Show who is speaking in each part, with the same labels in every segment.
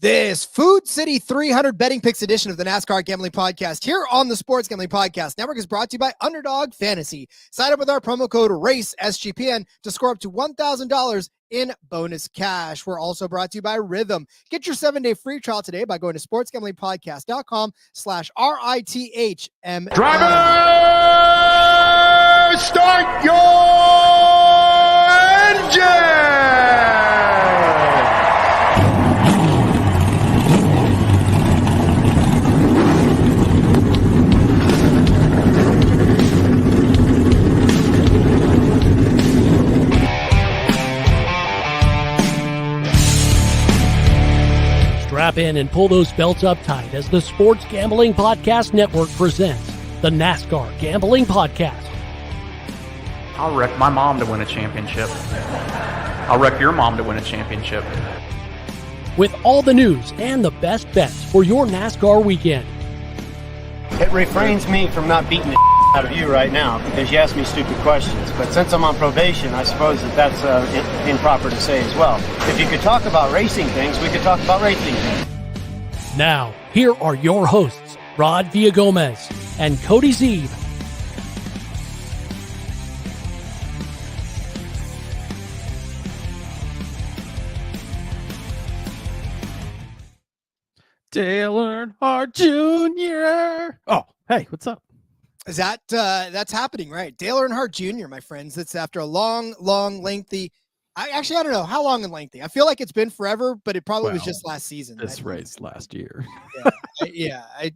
Speaker 1: This Food City 300 Betting Picks edition of the NASCAR Gambling Podcast here on the Sports Gambling Podcast Network is brought to you by Underdog Fantasy. Sign up with our promo code RACESGPN to score up to $1,000 in bonus cash. We're also brought to you by Rhythm. Get your 7-day free trial today by going to sportsgamblingpodcast.com/RITHM.
Speaker 2: Driver, start your engine!
Speaker 3: Strap in and pull those belts up tight as the Sports Gambling Podcast Network presents the NASCAR Gambling Podcast.
Speaker 4: I'll wreck my mom to win a championship. I'll wreck your mom to win a championship.
Speaker 3: With all the news and the best bets for your NASCAR weekend.
Speaker 5: It refrains me from not beating the out of you right now because you asked me stupid questions. But since I'm on probation, I suppose that's improper to say as well. If you could talk about racing things, we could talk about racing things.
Speaker 3: Now, here are your hosts, Rod Villagomez and Cody Zeeb.
Speaker 6: Dale Earnhardt Jr. Oh, hey, what's up?
Speaker 1: Is that that's happening, right? Dale Earnhardt Jr., my friends. That's after a long, lengthy. I don't know how long and lengthy. I feel like it's been forever, but it probably was just last season.
Speaker 6: This race last year.
Speaker 1: I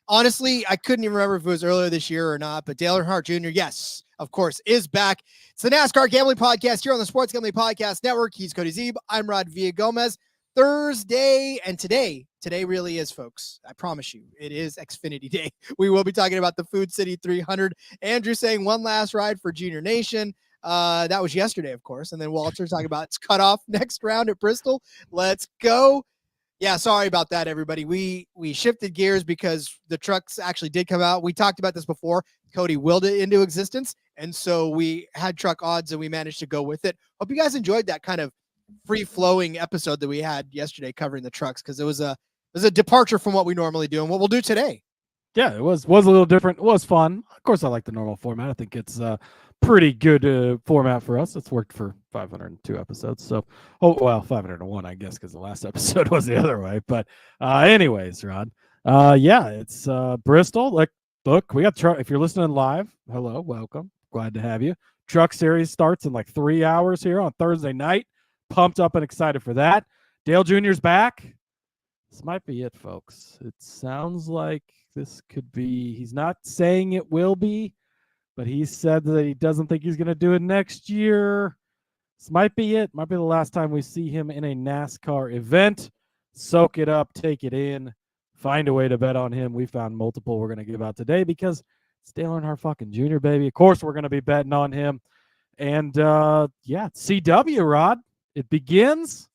Speaker 1: honestly, I couldn't even remember if it was earlier this year or not. But Dale Earnhardt Jr., yes, of course, is back. It's the NASCAR Gambling Podcast here on the Sports Gambling Podcast Network. He's Cody Zeeb. I'm Rod Villagomez. Thursday, and today really is, folks. I promise you, it is Xfinity Day. We will be talking about the Food City 300. Andrew saying one last ride for Junior Nation. That was yesterday, of course. And then Walter talking about it's cut off next round at Bristol. Let's go. Yeah, sorry about that, everybody. We shifted gears because the trucks actually did come out. We talked about this before. Cody willed it into existence, and so we had truck odds, and we managed to go with it. Hope you guys enjoyed that kind of free-flowing episode that we had yesterday covering the trucks, because it was a departure from what we normally do and what we'll do today.
Speaker 6: Yeah, it was a little different. It was fun. Of course, I like the normal format. I think it's a pretty good format for us. It's worked for 502 episodes. So, 501, I guess, because the last episode was the other way. But anyways, Rod, it's Bristol. Look, we got truck. If you're listening live, hello, welcome. Glad to have you. Truck Series starts in like 3 hours here on Thursday night. Pumped up and excited for that. Dale Jr.'s back. This might be it, folks. It sounds like this could be. He's not saying it will be, but he said that he doesn't think he's going to do it next year. This might be it. Might be the last time we see him in a NASCAR event. Soak it up, take it in, find a way to bet on him. We found multiple we're going to give out today because it's Dale Earnhardt fucking Jr., baby. Of course, we're going to be betting on him. And, CW, Rod. It begins.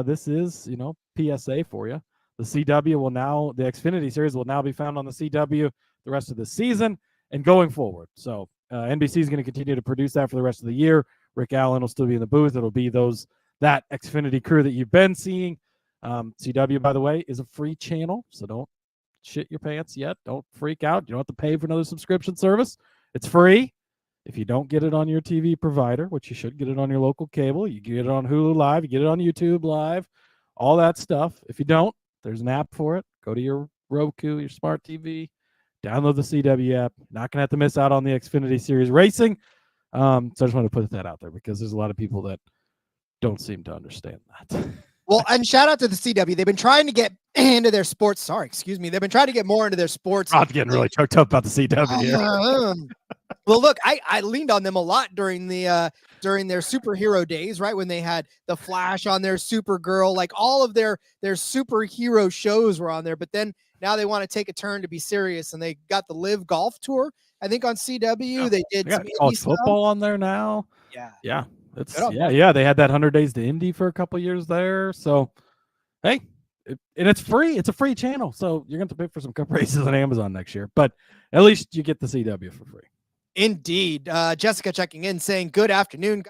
Speaker 6: This is, PSA for you. The CW the Xfinity Series will now be found on the CW the rest of the season and going forward. So NBC is going to continue to produce that for the rest of the year. Rick Allen will still be in the booth. It'll be that Xfinity crew that you've been seeing. CW, by the way, is a free channel, so don't shit your pants yet. Don't freak out. You don't have to pay for another subscription service. It's free. If you don't get it on your TV provider, which you should get it on your local cable, you get it on Hulu Live, you get it on YouTube Live, all that stuff. If you don't, there's an app for it. Go to your Roku, your smart TV, download the CW app. Not going to have to miss out on the Xfinity Series racing. So I just want to put that out there because there's a lot of people that don't seem to understand that.
Speaker 1: Well, and shout out to the CW. They've been trying to get into their sports. Sorry, excuse me. They've been trying to get more into their sports.
Speaker 6: I'm getting really choked up about the CW here.
Speaker 1: Well, look, I leaned on them a lot during their superhero days, right? When they had the Flash on there, Supergirl, like all of their superhero shows were on there. But then now they want to take a turn to be serious, and they got the Live Golf Tour. I think on CW they did some
Speaker 6: college football on there now.
Speaker 1: Yeah.
Speaker 6: They had that 100 Days to Indy for a couple years there. So, hey, and it's free. It's a free channel. So you're going to pay for some cup races on Amazon next year. But at least you get the CW for free.
Speaker 1: Indeed. Jessica checking in saying, good afternoon.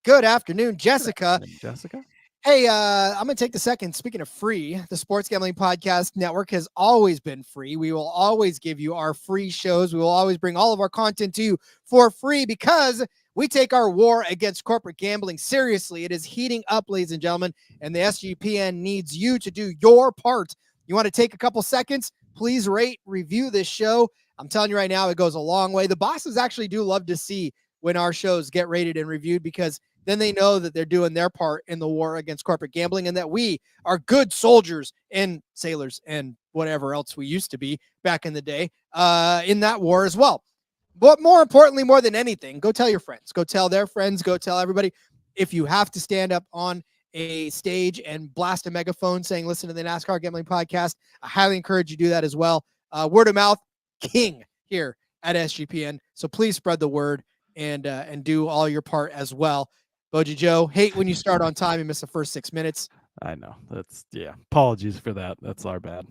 Speaker 1: Good afternoon, Jessica.
Speaker 6: Jessica?
Speaker 1: Hey, I'm going to take the second. Speaking of free, the Sports Gambling Podcast Network has always been free. We will always give you our free shows. We will always bring all of our content to you for free because we take our war against corporate gambling seriously. It is heating up, ladies and gentlemen, and the SGPN needs you to do your part. You want to take a couple seconds? Please rate, review this show. I'm telling you right now, it goes a long way. The bosses actually do love to see when our shows get rated and reviewed because then they know that they're doing their part in the war against corporate gambling and that we are good soldiers and sailors and whatever else we used to be back in the day in that war as well. But more importantly, more than anything, go tell your friends, go tell their friends, go tell everybody. If you have to stand up on a stage and blast a megaphone saying, listen to the NASCAR Gambling Podcast, I highly encourage you to do that as well. Word of mouth, king here at SGPN. So please spread the word and do all your part as well. Boji Joe, hate when you start on time and miss the first 6 minutes.
Speaker 6: I know. Apologies for that. That's our bad.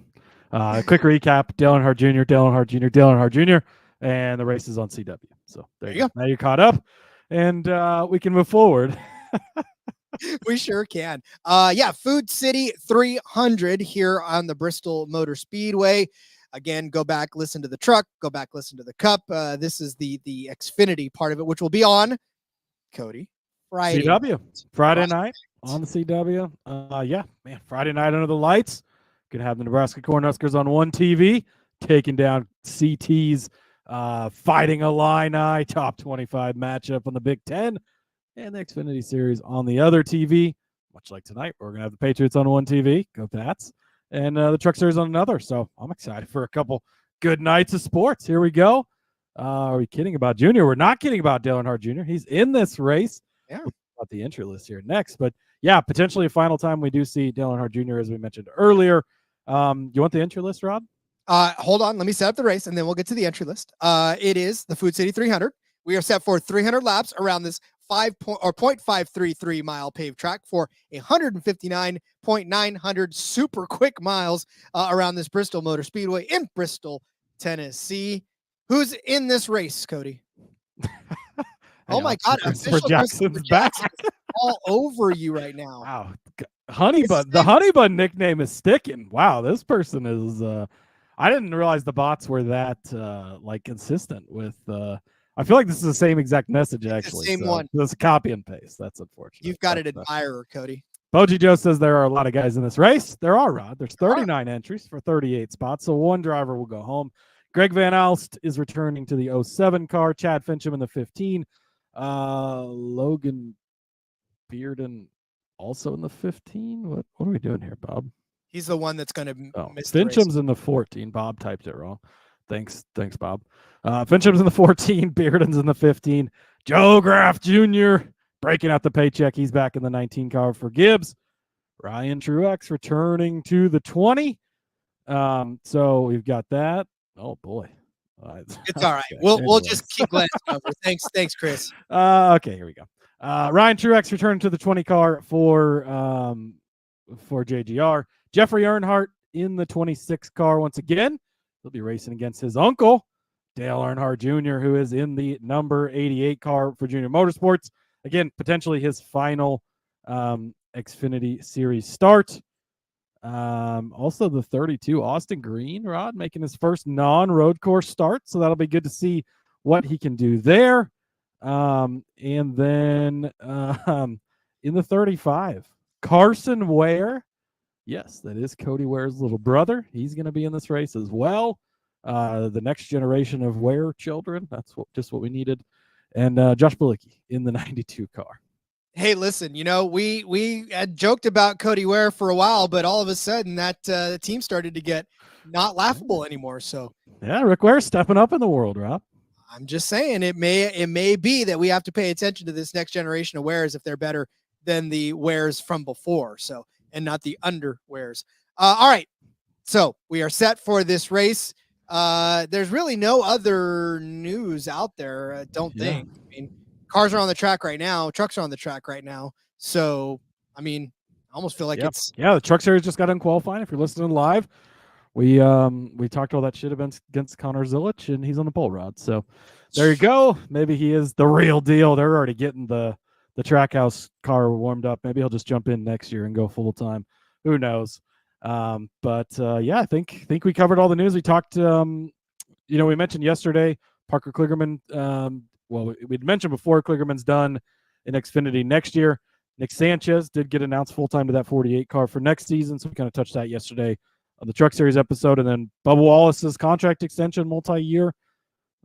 Speaker 6: Quick recap: Dale Earnhardt Jr., Dale Earnhardt Jr., Dale Earnhardt Jr., and the race is on CW. So there you go. Now you're caught up, and we can move forward.
Speaker 1: We sure can. Food City 300 here on the Bristol Motor Speedway. Again, go back, listen to the truck. Go back, listen to the cup. This is the Xfinity part of it, which will be on Cody. Friday.
Speaker 6: CW. Friday night on the CW. Friday night under the lights. Gonna have the Nebraska Cornhuskers on one TV, taking down CT's Fighting Illini top 25 matchup on the Big Ten, and the Xfinity Series on the other TV. Much like tonight, we're gonna have the Patriots on one TV. Go Pats. And the Truck Series on another. So I'm excited for a couple good nights of sports. Here we go. Are we kidding about Junior? We're not kidding about Dale Earnhardt Jr. He's in this race.
Speaker 1: Yeah.
Speaker 6: We'll talk about the entry list here next. But yeah, potentially a final time we do see Dale Earnhardt Jr., as we mentioned earlier. You want the entry list, Rob?
Speaker 1: Hold on. Let me set up the race, and then we'll get to the entry list. It is the Food City 300. We are set for 300 laps around this 0.533 mile paved track for 159.900 super quick miles around this Bristol Motor Speedway in Bristol, Tennessee. Who's in this race, Cody? Oh my God!
Speaker 6: Christopher Jackson's back.
Speaker 1: All over you right now.
Speaker 6: Wow, Honeybud. The Honeybud nickname is sticking. Wow, this person is. I didn't realize the bots were that consistent with. I feel like this is the same exact message actually.
Speaker 1: The same one.
Speaker 6: This is copy and paste. That's unfortunate.
Speaker 1: You've got an admirer, Cody.
Speaker 6: Boji Joe says there are a lot of guys in this race. There are, Rod. There's 39 entries for 38 spots, so one driver will go home. Greg Van Alst is returning to the 07 car. Chad Fincham in the 15. Logan Bearden also in the 15. What are we doing here, Bob?
Speaker 1: He's the one that's going to miss
Speaker 6: Fincham's
Speaker 1: the race.
Speaker 6: in the 14. Bob typed it wrong. Thanks, Bob. Fincham's in the 14. Bearden's in the 15. Joe Graff Jr. breaking out the paycheck. He's back in the 19 car for Gibbs. Ryan Truex returning to the 20. So we've got that. Oh boy.
Speaker 1: It's all right. We'll just keep glancing over. Thanks, Chris.
Speaker 6: Okay, here we go. Ryan Truex returning to the 20 car for JGR. Jeffrey Earnhardt in the 26 car once again. He'll be racing against his uncle, Dale Earnhardt Jr., who is in the number 88 car for Junior Motorsports. Again, potentially his final Xfinity Series start. Also the 32, Austin Green, Rod, making his first non-road course start. So that'll be good to see what he can do there. And then in the 35, Carson Ware. Yes, that is Cody Ware's little brother. He's going to be in this race as well. The next generation of Ware children. That's just what we needed. And Josh Bilicki in the 92 car.
Speaker 1: Hey, listen, we had joked about Cody Ware for a while, but all of a sudden that team started to get not laughable anymore. So
Speaker 6: yeah, Rick Ware stepping up in the world, Rob.
Speaker 1: I'm just saying it may be that we have to pay attention to this next generation of Wares if they're better than the Wares from before. So, and not the underwears. All right. So we are set for this race. There's really no other news out there. I don't think. I mean, cars are on the track right now. Trucks are on the track right now. So, I mean, I almost feel like it's.
Speaker 6: Yeah, the Truck Series just got done qualifying. If you're listening live, we talked all that shit against Connor Zilich, and he's on the pole, Rod. So there you go. Maybe he is the real deal. They're already getting the the Trackhouse car warmed up. Maybe he'll just jump in next year and go full time. Who knows? But I think we covered all the news. We talked. We mentioned yesterday Parker Kligerman. We'd mentioned before Kligerman's done in Xfinity next year. Nick Sanchez did get announced full time to that 48 car for next season, so we kind of touched that yesterday on the Truck Series episode. And then Bubba Wallace's contract extension, multi-year.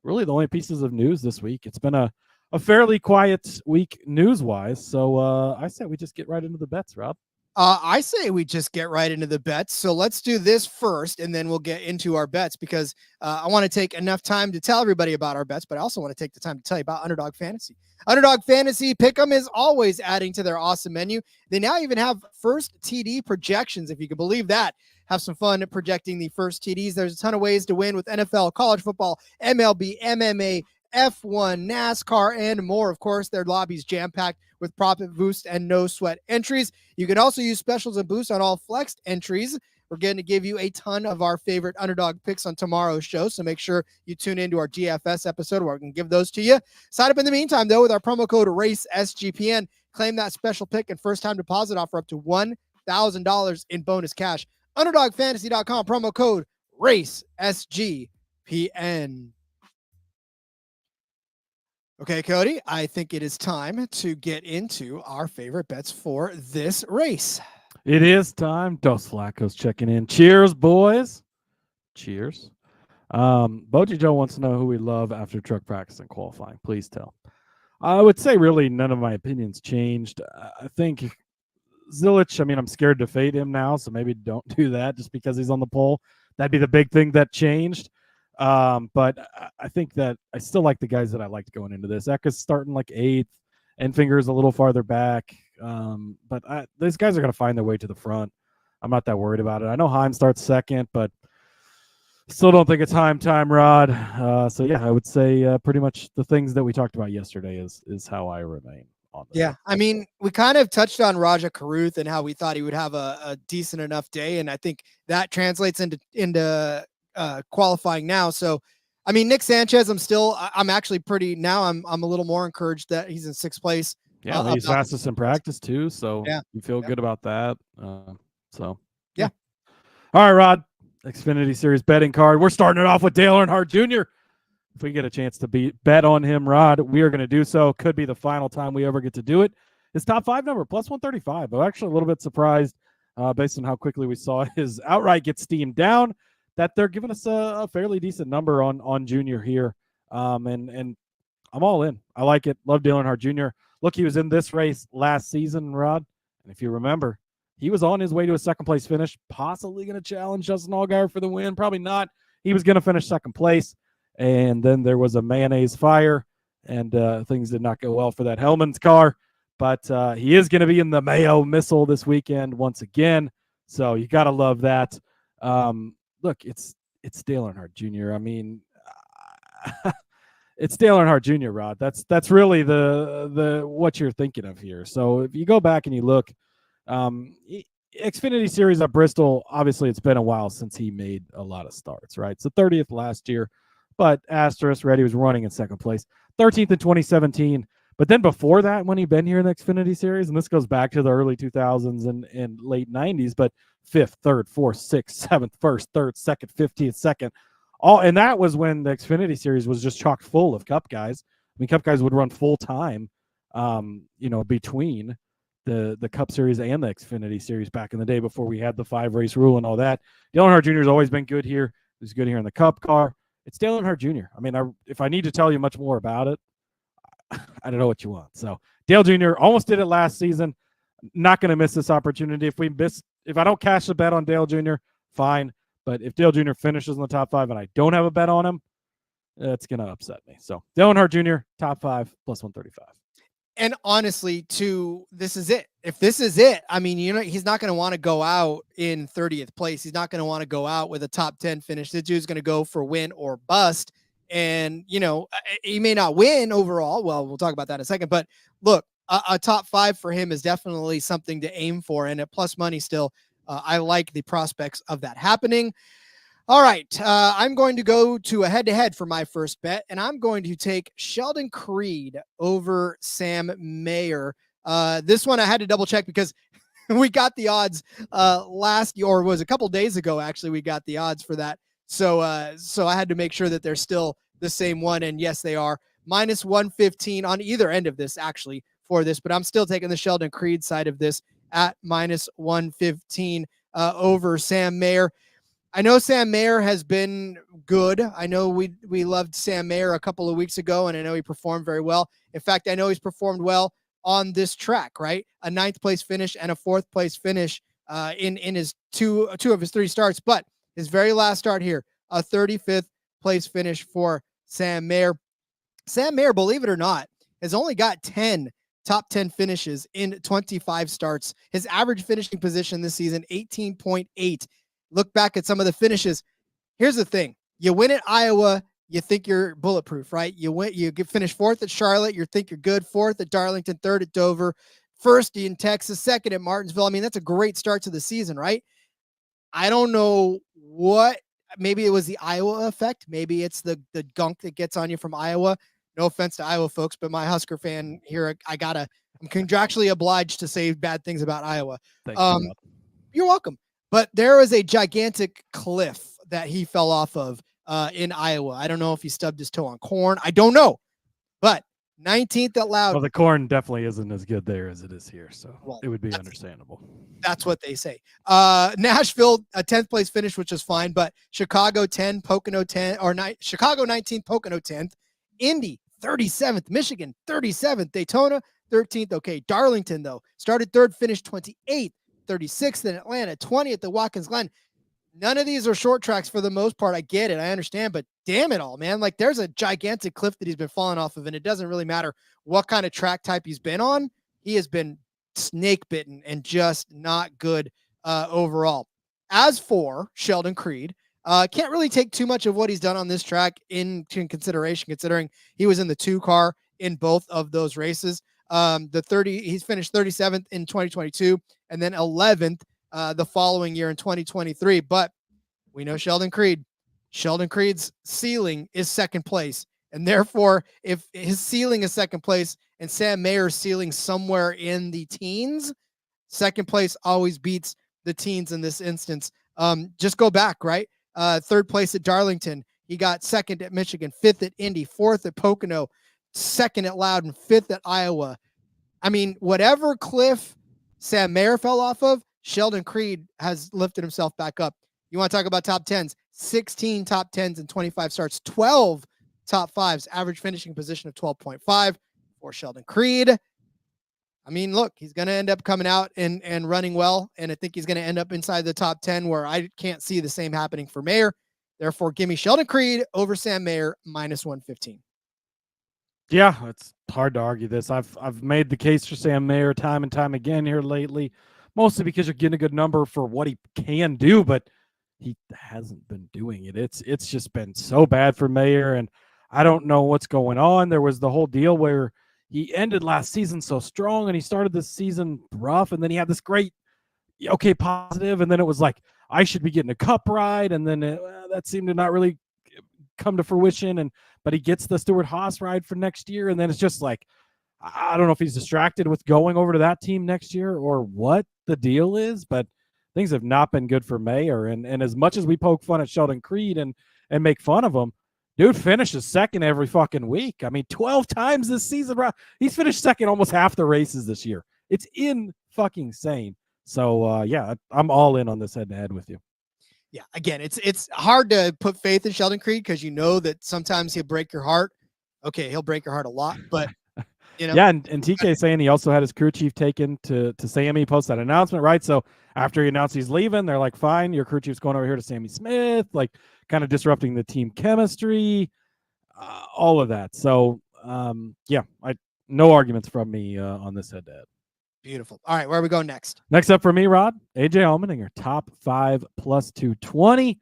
Speaker 6: Really, the only pieces of news this week. It's been a fairly quiet week news-wise, so I say we just get right into the bets, Rob.
Speaker 1: I say we just get right into the bets. So let's do this first, and then we'll get into our bets, because I want to take enough time to tell everybody about our bets, but I also want to take the time to tell you about Underdog Fantasy. Underdog Fantasy Pick'em is always adding to their awesome menu. They now even have first TD projections, if you can believe that. Have some fun projecting the first TDs. There's a ton of ways to win with NFL, college football, MLB, MMA, F1, NASCAR, and more. Of course, their lobby's jam-packed with profit boost and no sweat entries. You can also use specials and boosts on all flexed entries. We're going to give you a ton of our favorite underdog picks on tomorrow's show, so make sure you tune into our GFS episode where we can give those to you. Sign up in the meantime, though, with our promo code RACESGPN. Claim that special pick and first-time deposit offer up to $1,000 in bonus cash. UnderdogFantasy.com, promo code RACESGPN. Okay, Cody, I think it is time to get into our favorite bets for this race.
Speaker 6: It is time. Dos Flacco's checking in. Cheers, boys. Cheers. Boji Joe wants to know who we love after truck practice and qualifying. Please tell. I would say really none of my opinions changed. I think Zilich, I'm scared to fade him now, so maybe don't do that just because he's on the pole. That'd be the big thing that changed. But I think that I still like the guys that I liked going into this. Eka's starting like 8th, Enfinger's a little farther back. But these guys are going to find their way to the front. I'm not that worried about it. I know Heim starts 2nd, but still don't think it's Heim time, Rod. I would say pretty much the things that we talked about yesterday is how I remain on this.
Speaker 1: Yeah, we kind of touched on Raja Karuth and how we thought he would have a decent enough day, and I think that translates into qualifying now. So, Nick Sanchez, I'm actually I'm a little more encouraged that he's in 6th place.
Speaker 6: Yeah, he's fastest in practice too, so you feel good about that.
Speaker 1: Yeah.
Speaker 6: All right, Rod, Xfinity Series betting card. We're starting it off with Dale Earnhardt Jr. If we get a chance to bet on him, Rod, we are going to do so. Could be the final time we ever get to do it. His top 5 number, plus 135. I'm actually a little bit surprised based on how quickly we saw his outright get steamed down, that they're giving us a fairly decent number on Junior here. And I'm all in. I like it. Love Dale Earnhardt Jr. Look, he was in this race last season, Rod. And if you remember, he was on his way to a 2nd place finish, possibly going to challenge Justin Allgaier for the win. Probably not. He was going to finish 2nd place. And then there was a mayonnaise fire, and things did not go well for that Hellman's car. But he is going to be in the Mayo Missile this weekend once again. So you got to love that. Look, it's Dale Earnhardt Jr. It's Dale Earnhardt Jr., Rod. That's really the what you're thinking of here. So if you go back and you look, Xfinity Series at Bristol, obviously it's been a while since he made a lot of starts, right? So 30th last year, but asterisk, Reddy was running in 2nd place. 13th in 2017. But then before that, when he'd been here in the Xfinity Series, and this goes back to the early 2000s and late 90s, but 5th, 3rd, 4th, 6th, 7th, 1st, 3rd, 2nd, 15th, 2nd. And that was when the Xfinity Series was just chock full of Cup guys. Cup guys would run full time, between the Cup Series and the Xfinity Series back in the day before we had the 5-race rule and all that. Dale Earnhardt Jr. has always been good here. He's good here in the Cup car. It's Dale Earnhardt Jr. If I need to tell you much more about it, I don't know what you want. So Dale Jr. almost did it last season. Not going to miss this opportunity. If I don't cash the bet on Dale Jr., fine. But if Dale Jr. finishes in the top 5 and I don't have a bet on him, it's going to upset me. So Dale Earnhardt Jr., top 5, plus 135.
Speaker 1: And honestly, this is it. If this is it, he's not going to want to go out in 30th place. He's not going to want to go out with a top 10 finish. This dude's going to go for win or bust. And, he may not win overall. Well, we'll talk about that in a second. But look, a top 5 for him is definitely something to aim for. And at plus money still, I like the prospects of that happening. All right. I'm going to go to a head-to-head for my first bet, and I'm going to take Sheldon Creed over Sam Mayer. This one I had to double check because we got the odds last year, or was a couple days ago, actually, we got the odds for that. So I had to make sure that they're still the same one, and yes, they are. Minus 115 on either end of this, actually, for this, but I'm still taking the Sheldon Creed side of this at minus 115 over Sam Mayer. I know Sam Mayer has been good. I know we loved Sam Mayer a couple of weeks ago, and I know he performed very well. In fact, I know he's performed well on this track, right? A 9th place finish and a 4th place finish in his two of his 3 starts. But his very last start here, a 35th place finish for Sam Mayer. Sam Mayer, believe it or not, has only got 10 top 10 finishes in 25 starts. His average finishing position this season, 18.8. Look back at some of the finishes. Here's the thing. You win at Iowa, you think you're bulletproof, right? You finish 4th at Charlotte, you think you're good, 4th at Darlington, 3rd at Dover, 1st in Texas, 2nd at Martinsville. I mean, that's a great start to the season, right? I don't know what, maybe it was the Iowa effect. Maybe it's the gunk that gets on you from Iowa. No offense to Iowa folks, but my Husker fan here, I'm contractually obliged to say bad things about Iowa. You're welcome. But there was a gigantic cliff that he fell off of in Iowa. I don't know if he stubbed his toe on corn. I don't know. But 19th at Loudon.
Speaker 6: Well, the corn definitely isn't as good there as it is here, so it would be understandable.
Speaker 1: That's what they say. Nashville, a 10th place finish, which is fine, but Chicago 10, Pocono 10, Chicago 19th, Pocono 10th, Indy 37th, Michigan 37th, Daytona 13th. Okay, Darlington, though, started 3rd, finished 28th. 36th in Atlanta, 20th at Watkins Glen. None of these are short tracks for the most part. I get it. I understand, but damn it all, man. Like, there's a gigantic cliff that he's been falling off of, and it doesn't really matter what kind of track type he's been on. He has been snake bitten and just not good overall. As for Sheldon Creed, can't really take too much of what he's done on this track into consideration, considering he was in the 2 car in both of those races. He's finished 37th in 2022 and then 11th the following year in 2023. But we know Sheldon Creed. Sheldon Creed's ceiling is 2nd place. And therefore, if his ceiling is 2nd place and Sam Mayer's ceiling somewhere in the teens, 2nd place always beats the teens in this instance. Just go back, right? 3rd place at Darlington. He got 2nd at Michigan, 5th at Indy, 4th at Pocono, 2nd at Loudon, 5th at Iowa. I mean, whatever cliff Sam Mayer fell off of, Sheldon Creed has lifted himself back up. You want to talk about top 10s? 16 top 10s in 25 starts, 12 top 5s, average finishing position of 12.5 for Sheldon Creed. I mean, look, he's going to end up coming out and running well, and I think he's going to end up inside the top 10 where I can't see the same happening for Mayer. Therefore, give me Sheldon Creed over Sam Mayer, minus 115.
Speaker 6: Yeah, it's hard to argue this. I've made the case for Sam Mayer time and time again here lately, mostly because you're getting a good number for what he can do, but he hasn't been doing it. It's just been so bad for Mayer, and I don't know what's going on. There was the whole deal where he ended last season so strong, and he started this season rough, and then he had this great, positive, and then it was like, I should be getting a cup ride, and then that seemed to not really come to fruition, but he gets the Stewart-Haas ride for next year, and then it's just like, I don't know if he's distracted with going over to that team next year or what the deal is, but things have not been good for Mayer, and as much as we poke fun at Sheldon Creed and make fun of him, dude finishes 2nd every fucking week. I mean, 12 times this season, bro. He's finished 2nd almost half the races this year. It's fucking insane. So, yeah, I'm all in on this head-to-head with you.
Speaker 1: Yeah, again, it's hard to put faith in Sheldon Creed because you know that sometimes he'll break your heart. Okay, he'll break your heart a lot, but
Speaker 6: Yeah, and TK saying he also had his crew chief taken to Sammy, post that announcement, right? So after he announced he's leaving, they're like, fine, your crew chief's going over here to Sammy Smith, like kind of disrupting the team chemistry, all of that. So, yeah, no arguments from me on this head-to-head.
Speaker 1: Beautiful. All right, where are we going next?
Speaker 6: Next up for me, Rod, AJ Allmendinger, top 5 plus 220.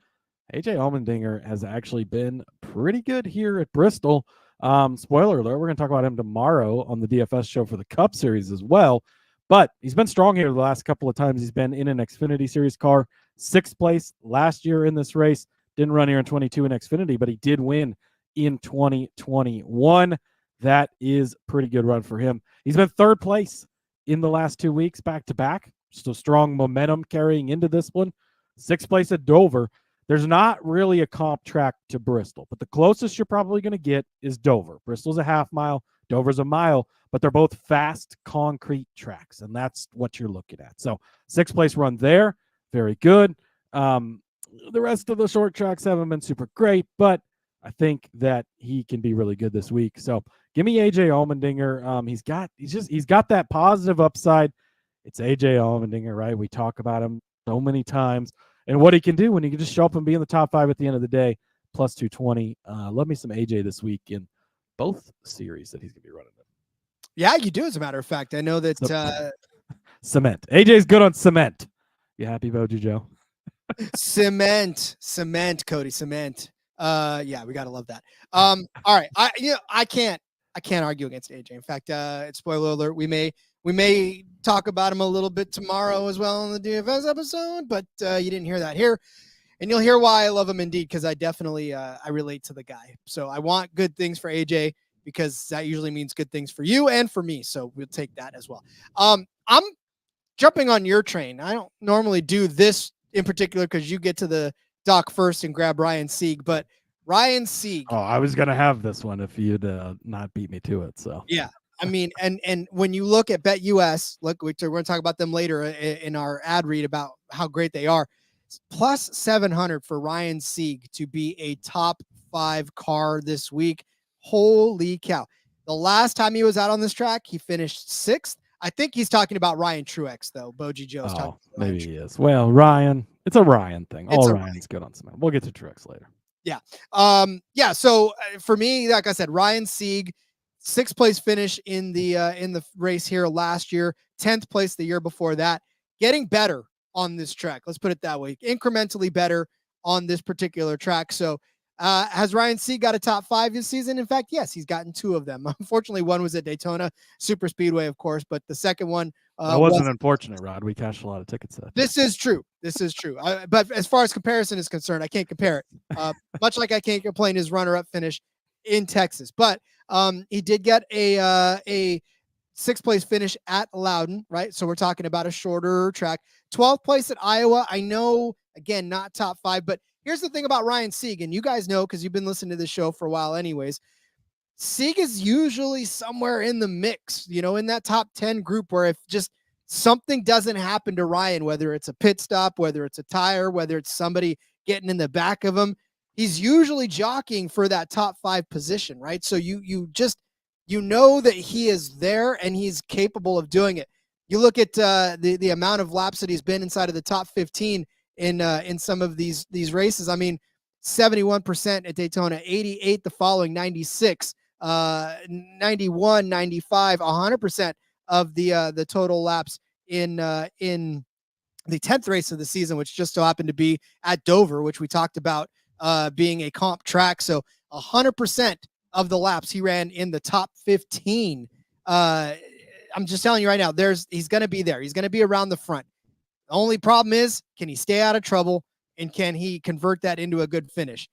Speaker 6: AJ Allmendinger has actually been pretty good here at Bristol. Spoiler alert, we're going to talk about him tomorrow on the DFS show for the Cup Series as well. But he's been strong here the last couple of times he's been in an Xfinity Series car. 6th place last year in this race. Didn't run here in 22 in Xfinity, but he did win in 2021. That is pretty good run for him. He's been third place in the last 2 weeks, back to back. So strong momentum carrying into this one. Sixth place at Dover. There's not really a comp track to Bristol, but the closest you're probably going to get is Dover. Bristol's a half mile, Dover's a mile, but they're both fast concrete tracks, and that's what you're looking at. So sixth place run there, very good. The rest of the short tracks haven't been super great, but I think that he can be really good this week. So give me AJ Allmendinger. He's got that positive upside. It's AJ Allmendinger, right? We talk about him so many times and what he can do when he can just show up and be in the top 5 at the end of the day, plus 220. Love me some AJ this week in both series that he's going to be running in.
Speaker 1: Yeah, you do, as a matter of fact. I know that
Speaker 6: cement. AJ's good on cement. You happy, Boji Joe?
Speaker 1: Cement, Cody, cement. Yeah, we gotta love that. All right. I can't argue against AJ. In fact, spoiler alert, we may talk about him a little bit tomorrow as well in the DFS episode, but you didn't hear that here. And you'll hear why I love him indeed, because I definitely I relate to the guy. So I want good things for AJ, because that usually means good things for you and for me. So we'll take that as well. I'm jumping on your train. I don't normally do this in particular because you get to the dock first and grab Ryan Sieg, but Ryan Sieg.
Speaker 6: Oh, I was going to have this one if you'd not beat me to it. So
Speaker 1: yeah, I mean, and when you look at BetUS, look, we're going to talk about them later in our ad read about how great they are. Plus 700 for Ryan Sieg to be a top 5 car this week. Holy cow. The last time he was out on this track, he finished 6th. I think he's talking about Ryan Truex, though. Boji Joe's talking about
Speaker 6: maybe he is. Well, Ryan, it's a Ryan thing. All Ryan's good on cement. We'll get to Truex later.
Speaker 1: Yeah. Yeah. So for me, like I said, Ryan Sieg, 6th place finish in the race here last year, 10th place the year before that, getting better on this track. Let's put it that way. Incrementally better on this particular track. So has Ryan Sieg got a top 5 this season? In fact, yes, he's gotten 2 of them. Unfortunately, one was at Daytona Super Speedway, of course, but the second one
Speaker 6: wasn't unfortunate, Rod. We cashed a lot of tickets.
Speaker 1: This is true. But as far as comparison is concerned, I can't compare it. Much like I can't complain his runner-up finish in Texas. But he did get a 6th place finish at Loudon, right? So we're talking about a shorter track. 12th place at Iowa. I know, again, not top 5, but here's the thing about Ryan Sieg, and you guys know because you've been listening to this show for a while anyways. Sieg is usually somewhere in the mix, in that top 10 group, where if just something doesn't happen to Ryan, whether it's a pit stop, whether it's a tire, whether it's somebody getting in the back of him, he's usually jockeying for that top 5 position, right? So you know that he is there and he's capable of doing it. You look at the amount of laps that he's been inside of the top 15 in some of these races. I mean, 71% at Daytona, 88 the following, 96, 91, 95, 100% of the total laps in the 10th race of the season, which just so happened to be at Dover, which we talked about being a comp track. So 100% of the laps he ran in the top 15. I'm just telling you right now, he's going to be there. He's going to be around the front. The only problem is, can he stay out of trouble, and can he convert that into a good finish?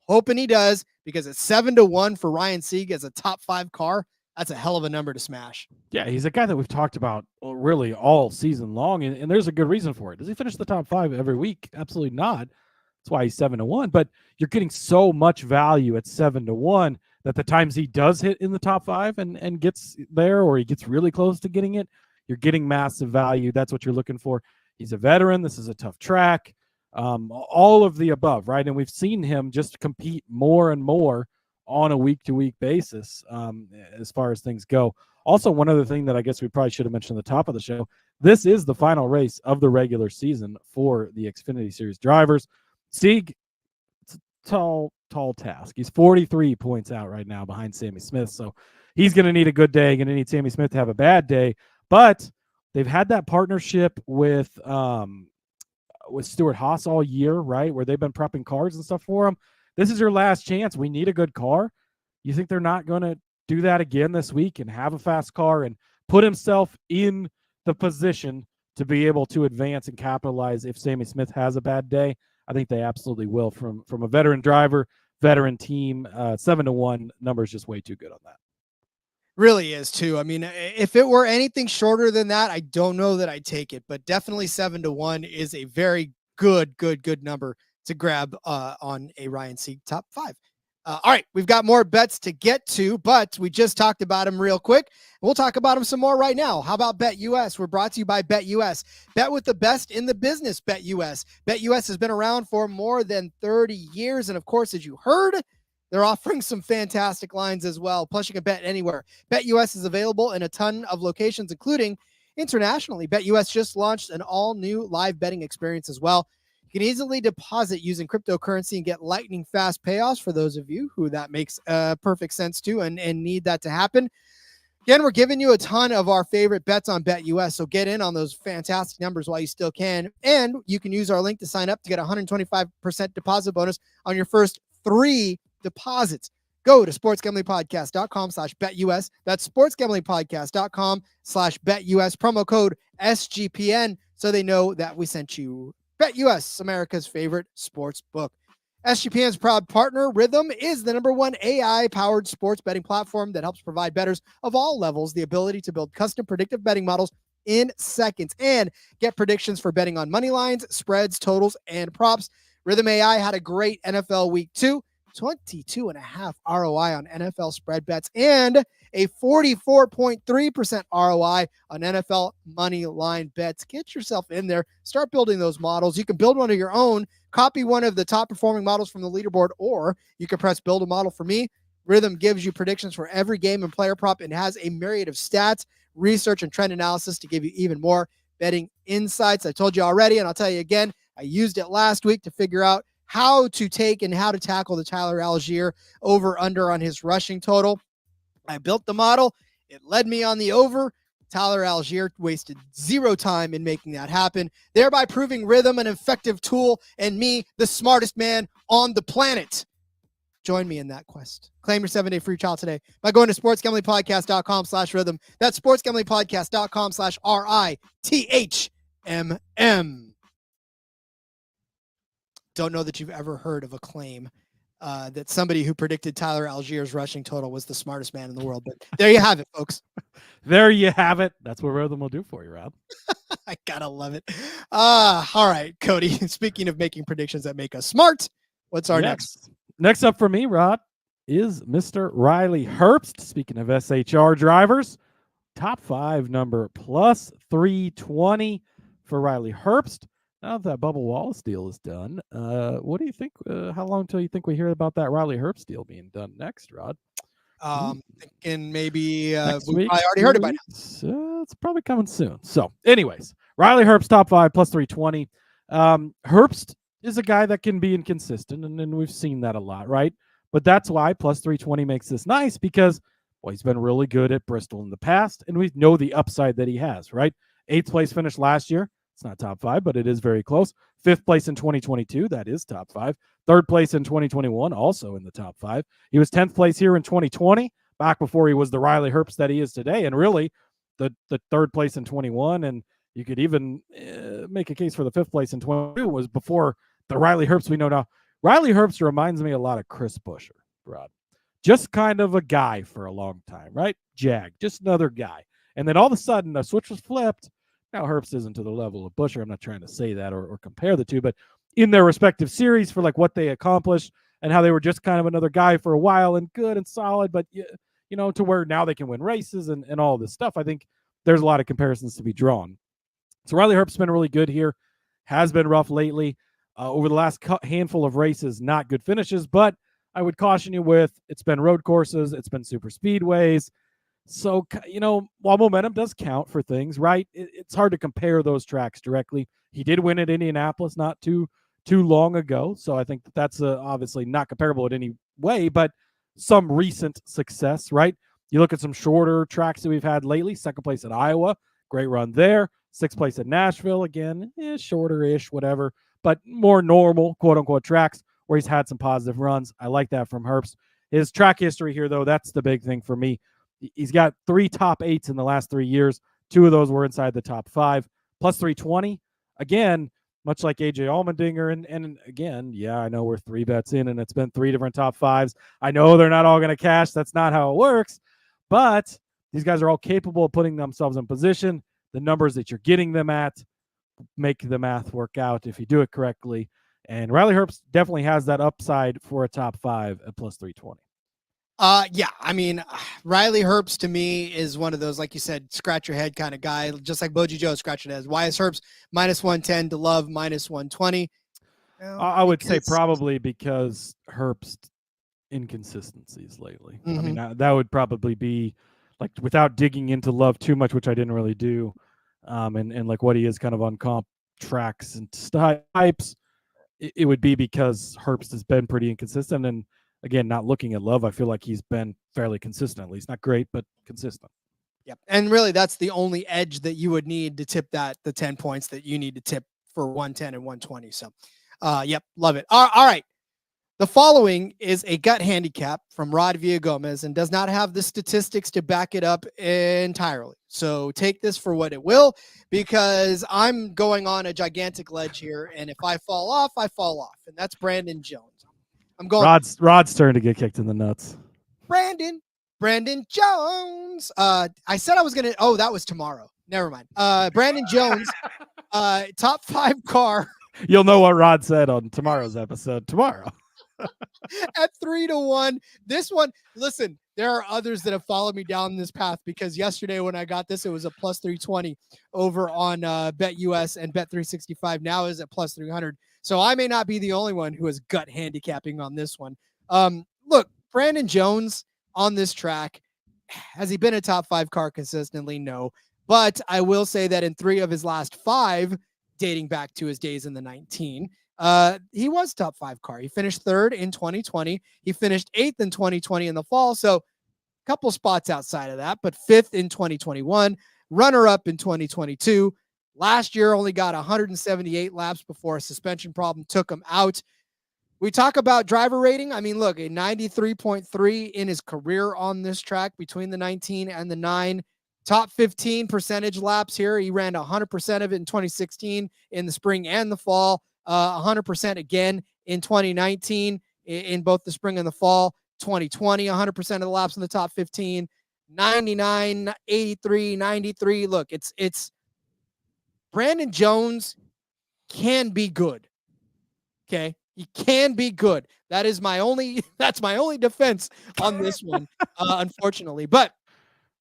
Speaker 1: Hoping he does, because it's 7-1 for Ryan Sieg as a top 5 car. That's a hell of a number to smash.
Speaker 6: Yeah, he's a guy that we've talked about really all season long, and there's a good reason for it. Does he finish the top 5 every week? Absolutely not. That's why he's 7-1. But you're getting so much value at 7-1 that the times he does hit in the top 5 and gets there, or he gets really close to getting it, you're getting massive value. That's what you're looking for. He's a veteran. This is a tough track. All of the above, right? And we've seen him just compete more and more on a week-to-week basis as far as things go. Also, one other thing that I guess we probably should have mentioned at the top of the show, this is the final race of the regular season for the Xfinity Series drivers. Sieg, it's a tall task. He's 43 points out right now behind Sammy Smith, so he's going to need a good day, going to need Sammy Smith to have a bad day, but they've had that partnership with Stuart Haas all year, right, where they've been prepping cars and stuff for him. This is your last chance. We need a good car. You think they're not going to do that again this week and have a fast car and put himself in the position to be able to advance and capitalize if Sammy Smith has a bad day? I think they absolutely will from a veteran driver, veteran team. 7-1 number is just way too good on that.
Speaker 1: Really is too. I mean, if it were anything shorter than that, I don't know that I'd take it, but definitely 7-1 is a very good number to grab on a Ryan Sieg top 5. All right, we've got more bets to get to, but we just talked about them real quick. We'll talk about them some more right now. How about BetUS? We're brought to you by BetUS. Bet with the best in the business, BetUS. BetUS has been around for more than 30 years, and of course, as you heard, they're offering some fantastic lines as well. Plus, you can bet anywhere. BetUS is available in a ton of locations, including internationally. BetUS just launched an all-new live betting experience as well. You can easily deposit using cryptocurrency and get lightning fast payoffs for those of you who that makes perfect sense to and need that to happen. Again, we're giving you a ton of our favorite bets on BetUS, so get in on those fantastic numbers while you still can. And you can use our link to sign up to get a 125% deposit bonus on your first 3 deposits. Go to sportsgamblingpodcast.com/BetUS. That's sportsgamblingpodcast.com/BetUS. Promo code SGPN so they know that we sent you. BetUS, America's favorite sports book. SGPN's proud partner, Rhythm, is the #1 AI-powered sports betting platform that helps provide bettors of all levels the ability to build custom predictive betting models in seconds and get predictions for betting on money lines, spreads, totals, and props. Rhythm AI had a great NFL week 2. 22.5 ROI on NFL spread bets and a 44.3% ROI on NFL money line bets. Get yourself in there. Start building those models. You can build one of your own, copy one of the top performing models from the leaderboard, or you can press build a model for me. Rhythm gives you predictions for every game and player prop and has a myriad of stats, research, and trend analysis to give you even more betting insights. I told you already, and I'll tell you again, I used it last week to figure out how to take and how to tackle the Tyler Algier over under on his rushing total. I built the model. It led me on the over. Tyler Algier wasted 0 time in making that happen, thereby proving Rhythm an effective tool and me the smartest man on the planet. Join me in that quest. Claim your 7-day free trial today by going to sportsgamblingpodcast.com/rhythm. That's sportsgamblingpodcast.com/RITHMM. Don't know that you've ever heard of a claim that somebody who predicted Tyler Algier's rushing total was the smartest man in the world. But there you have it, folks.
Speaker 6: There you have it. That's what Rhythm will do for you, Rob.
Speaker 1: I gotta love it. All right, Cody. Speaking of making predictions that make us smart, what's our next?
Speaker 6: Next up for me, Rod, is Mr. Riley Herbst. Speaking of SHR drivers, top 5 number plus 320 for Riley Herbst. Now that Bubba Wallace deal is done, what do you think? How long till you think we hear about that Riley Herbst deal being done next, Rod?
Speaker 1: Thinking maybe
Speaker 6: we
Speaker 1: I already heard about it.
Speaker 6: It's probably coming soon. So, anyways, Riley Herbst top 5 plus 320. Herbst is a guy that can be inconsistent, and we've seen that a lot, right? But that's why plus 320 makes this nice because, well, he's been really good at Bristol in the past, and we know the upside that he has, right? 8th place finish last year. It's not top 5, but it is very close. 5th place in 2022. That is top 5. 3rd place in 2021, also in the top 5. He was 10th place here in 2020, back before he was the Riley Herbst that he is today. And really, the 3rd place in 21, and you could even make a case for the 5th place in 22 was before the Riley Herbst we know now. Riley Herbst reminds me a lot of Chris Buescher, Rod. Just kind of a guy for a long time, right? Jag, just another guy. And then all of a sudden, the switch was flipped. Now, Herbst isn't to the level of Buescher. I'm not trying to say that or compare the two, but in their respective series for like what they accomplished and how they were just kind of another guy for a while and good and solid, but you know, to where now they can win races and all this stuff. I think there's a lot of comparisons to be drawn. So Riley Herbst's been really good here, has been rough lately. Over the last handful of races, not good finishes, but I would caution you with it's been road courses, it's been super speedways. So, you know, while momentum does count for things, right, it's hard to compare those tracks directly. He did win at Indianapolis not too long ago, so I think that's obviously not comparable in any way, but some recent success, right? You look at some shorter tracks that we've had lately. 2nd place at Iowa, great run there. 6th place at Nashville, again, shorter-ish, whatever, but more normal, quote-unquote, tracks where he's had some positive runs. I like that from Herbst. His track history here, though, that's the big thing for me. He's got 3 top 8s in the last 3 years. 2 of those were inside the top 5. Plus 320. Again, much like AJ Allmendinger. And again, yeah, I know we're 3 bets in and it's been 3 different top 5s. I know they're not all going to cash. That's not how it works. But these guys are all capable of putting themselves in position. The numbers that you're getting them at make the math work out if you do it correctly. And Riley Herbst definitely has that upside for a top 5 at plus 320.
Speaker 1: Yeah, I mean, Riley Herbst to me is one of those, like you said, scratch your head kind of guy, just like Boji Joe scratch your head. Why is Herbst minus 110 to Love minus 120? Well,
Speaker 6: I would say probably because Herbst inconsistencies lately. I mean, that would probably be like, without digging into Love too much, which I didn't really do, and like what he is kind of on comp tracks and types, it would be because Herbst has been pretty inconsistent. And again, not looking at Love, I feel like he's been fairly consistent, at least not great, but consistent.
Speaker 1: Yep. And really that's the only edge that you would need to tip that, the 10 points that you need to tip for 110 and 120. So, yep. Love it. All right. The following is a gut handicap from Rod Villagomez and does not have the statistics to back it up entirely. So take this for what it will, because I'm going on a gigantic ledge here. And if I fall off, I fall off. And that's Brandon Jones. I'm going
Speaker 6: Rod's turn to get kicked in the nuts.
Speaker 1: Brandon Jones. I said I was going to, that was tomorrow. Never mind. Brandon Jones, top 5 car.
Speaker 6: You'll know what Rod said on tomorrow's episode tomorrow.
Speaker 1: At 3-1. This one, listen, there are others that have followed me down this path, because yesterday when I got this, it was a plus 320 over on BetUS and Bet365. Now is at plus 300. So I may not be the only one who is gut handicapping on this one. Look, Brandon Jones on this track, has he been a top 5 car consistently? No. But I will say that in 3 of his last 5, dating back to his days in the 19, he was top 5 car. He finished 3rd in 2020. He finished 8th in 2020 in the fall. So a couple spots outside of that, but 5th in 2021, runner-up in 2022. Last year only got 178 laps before a suspension problem took him out. We talk about driver rating. I mean, look, a 93.3 in his career on this track between the 19 and the 9. Top 15 percentage laps here. He ran 100% of it in 2016 in the spring and the fall. 100% again in 2019 in both the spring and the fall. 2020, 100% of the laps in the top 15. 99, 83, 93. Look, it's Brandon Jones can be good. Okay. He can be good. That's my only defense on this one, unfortunately. But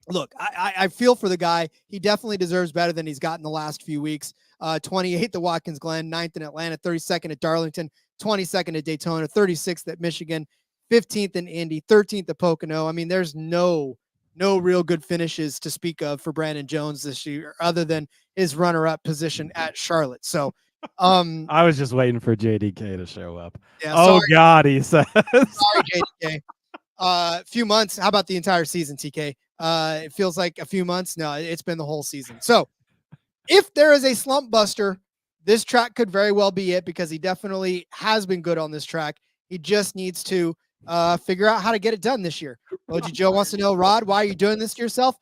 Speaker 1: look, I feel for the guy. He definitely deserves better than he's gotten the last few weeks. 28th at Watkins Glen, 9th in Atlanta, 32nd at Darlington, 22nd at Daytona, 36th at Michigan, 15th in Indy, 13th at Pocono. I mean, there's no real good finishes to speak of for Brandon Jones this year, other than his runner-up position at Charlotte. So,
Speaker 6: I was just waiting for JDK to show up.
Speaker 1: Yeah,
Speaker 6: oh God, he says.
Speaker 1: Sorry, JDK. Few months. How about the entire season, TK? It feels like a few months. No, it's been the whole season. So if there is a slump buster, this track could very well be it, because he definitely has been good on this track. He just needs to figure out how to get it done this year. Oji Joe wants to know, Rod, why are you doing this to yourself?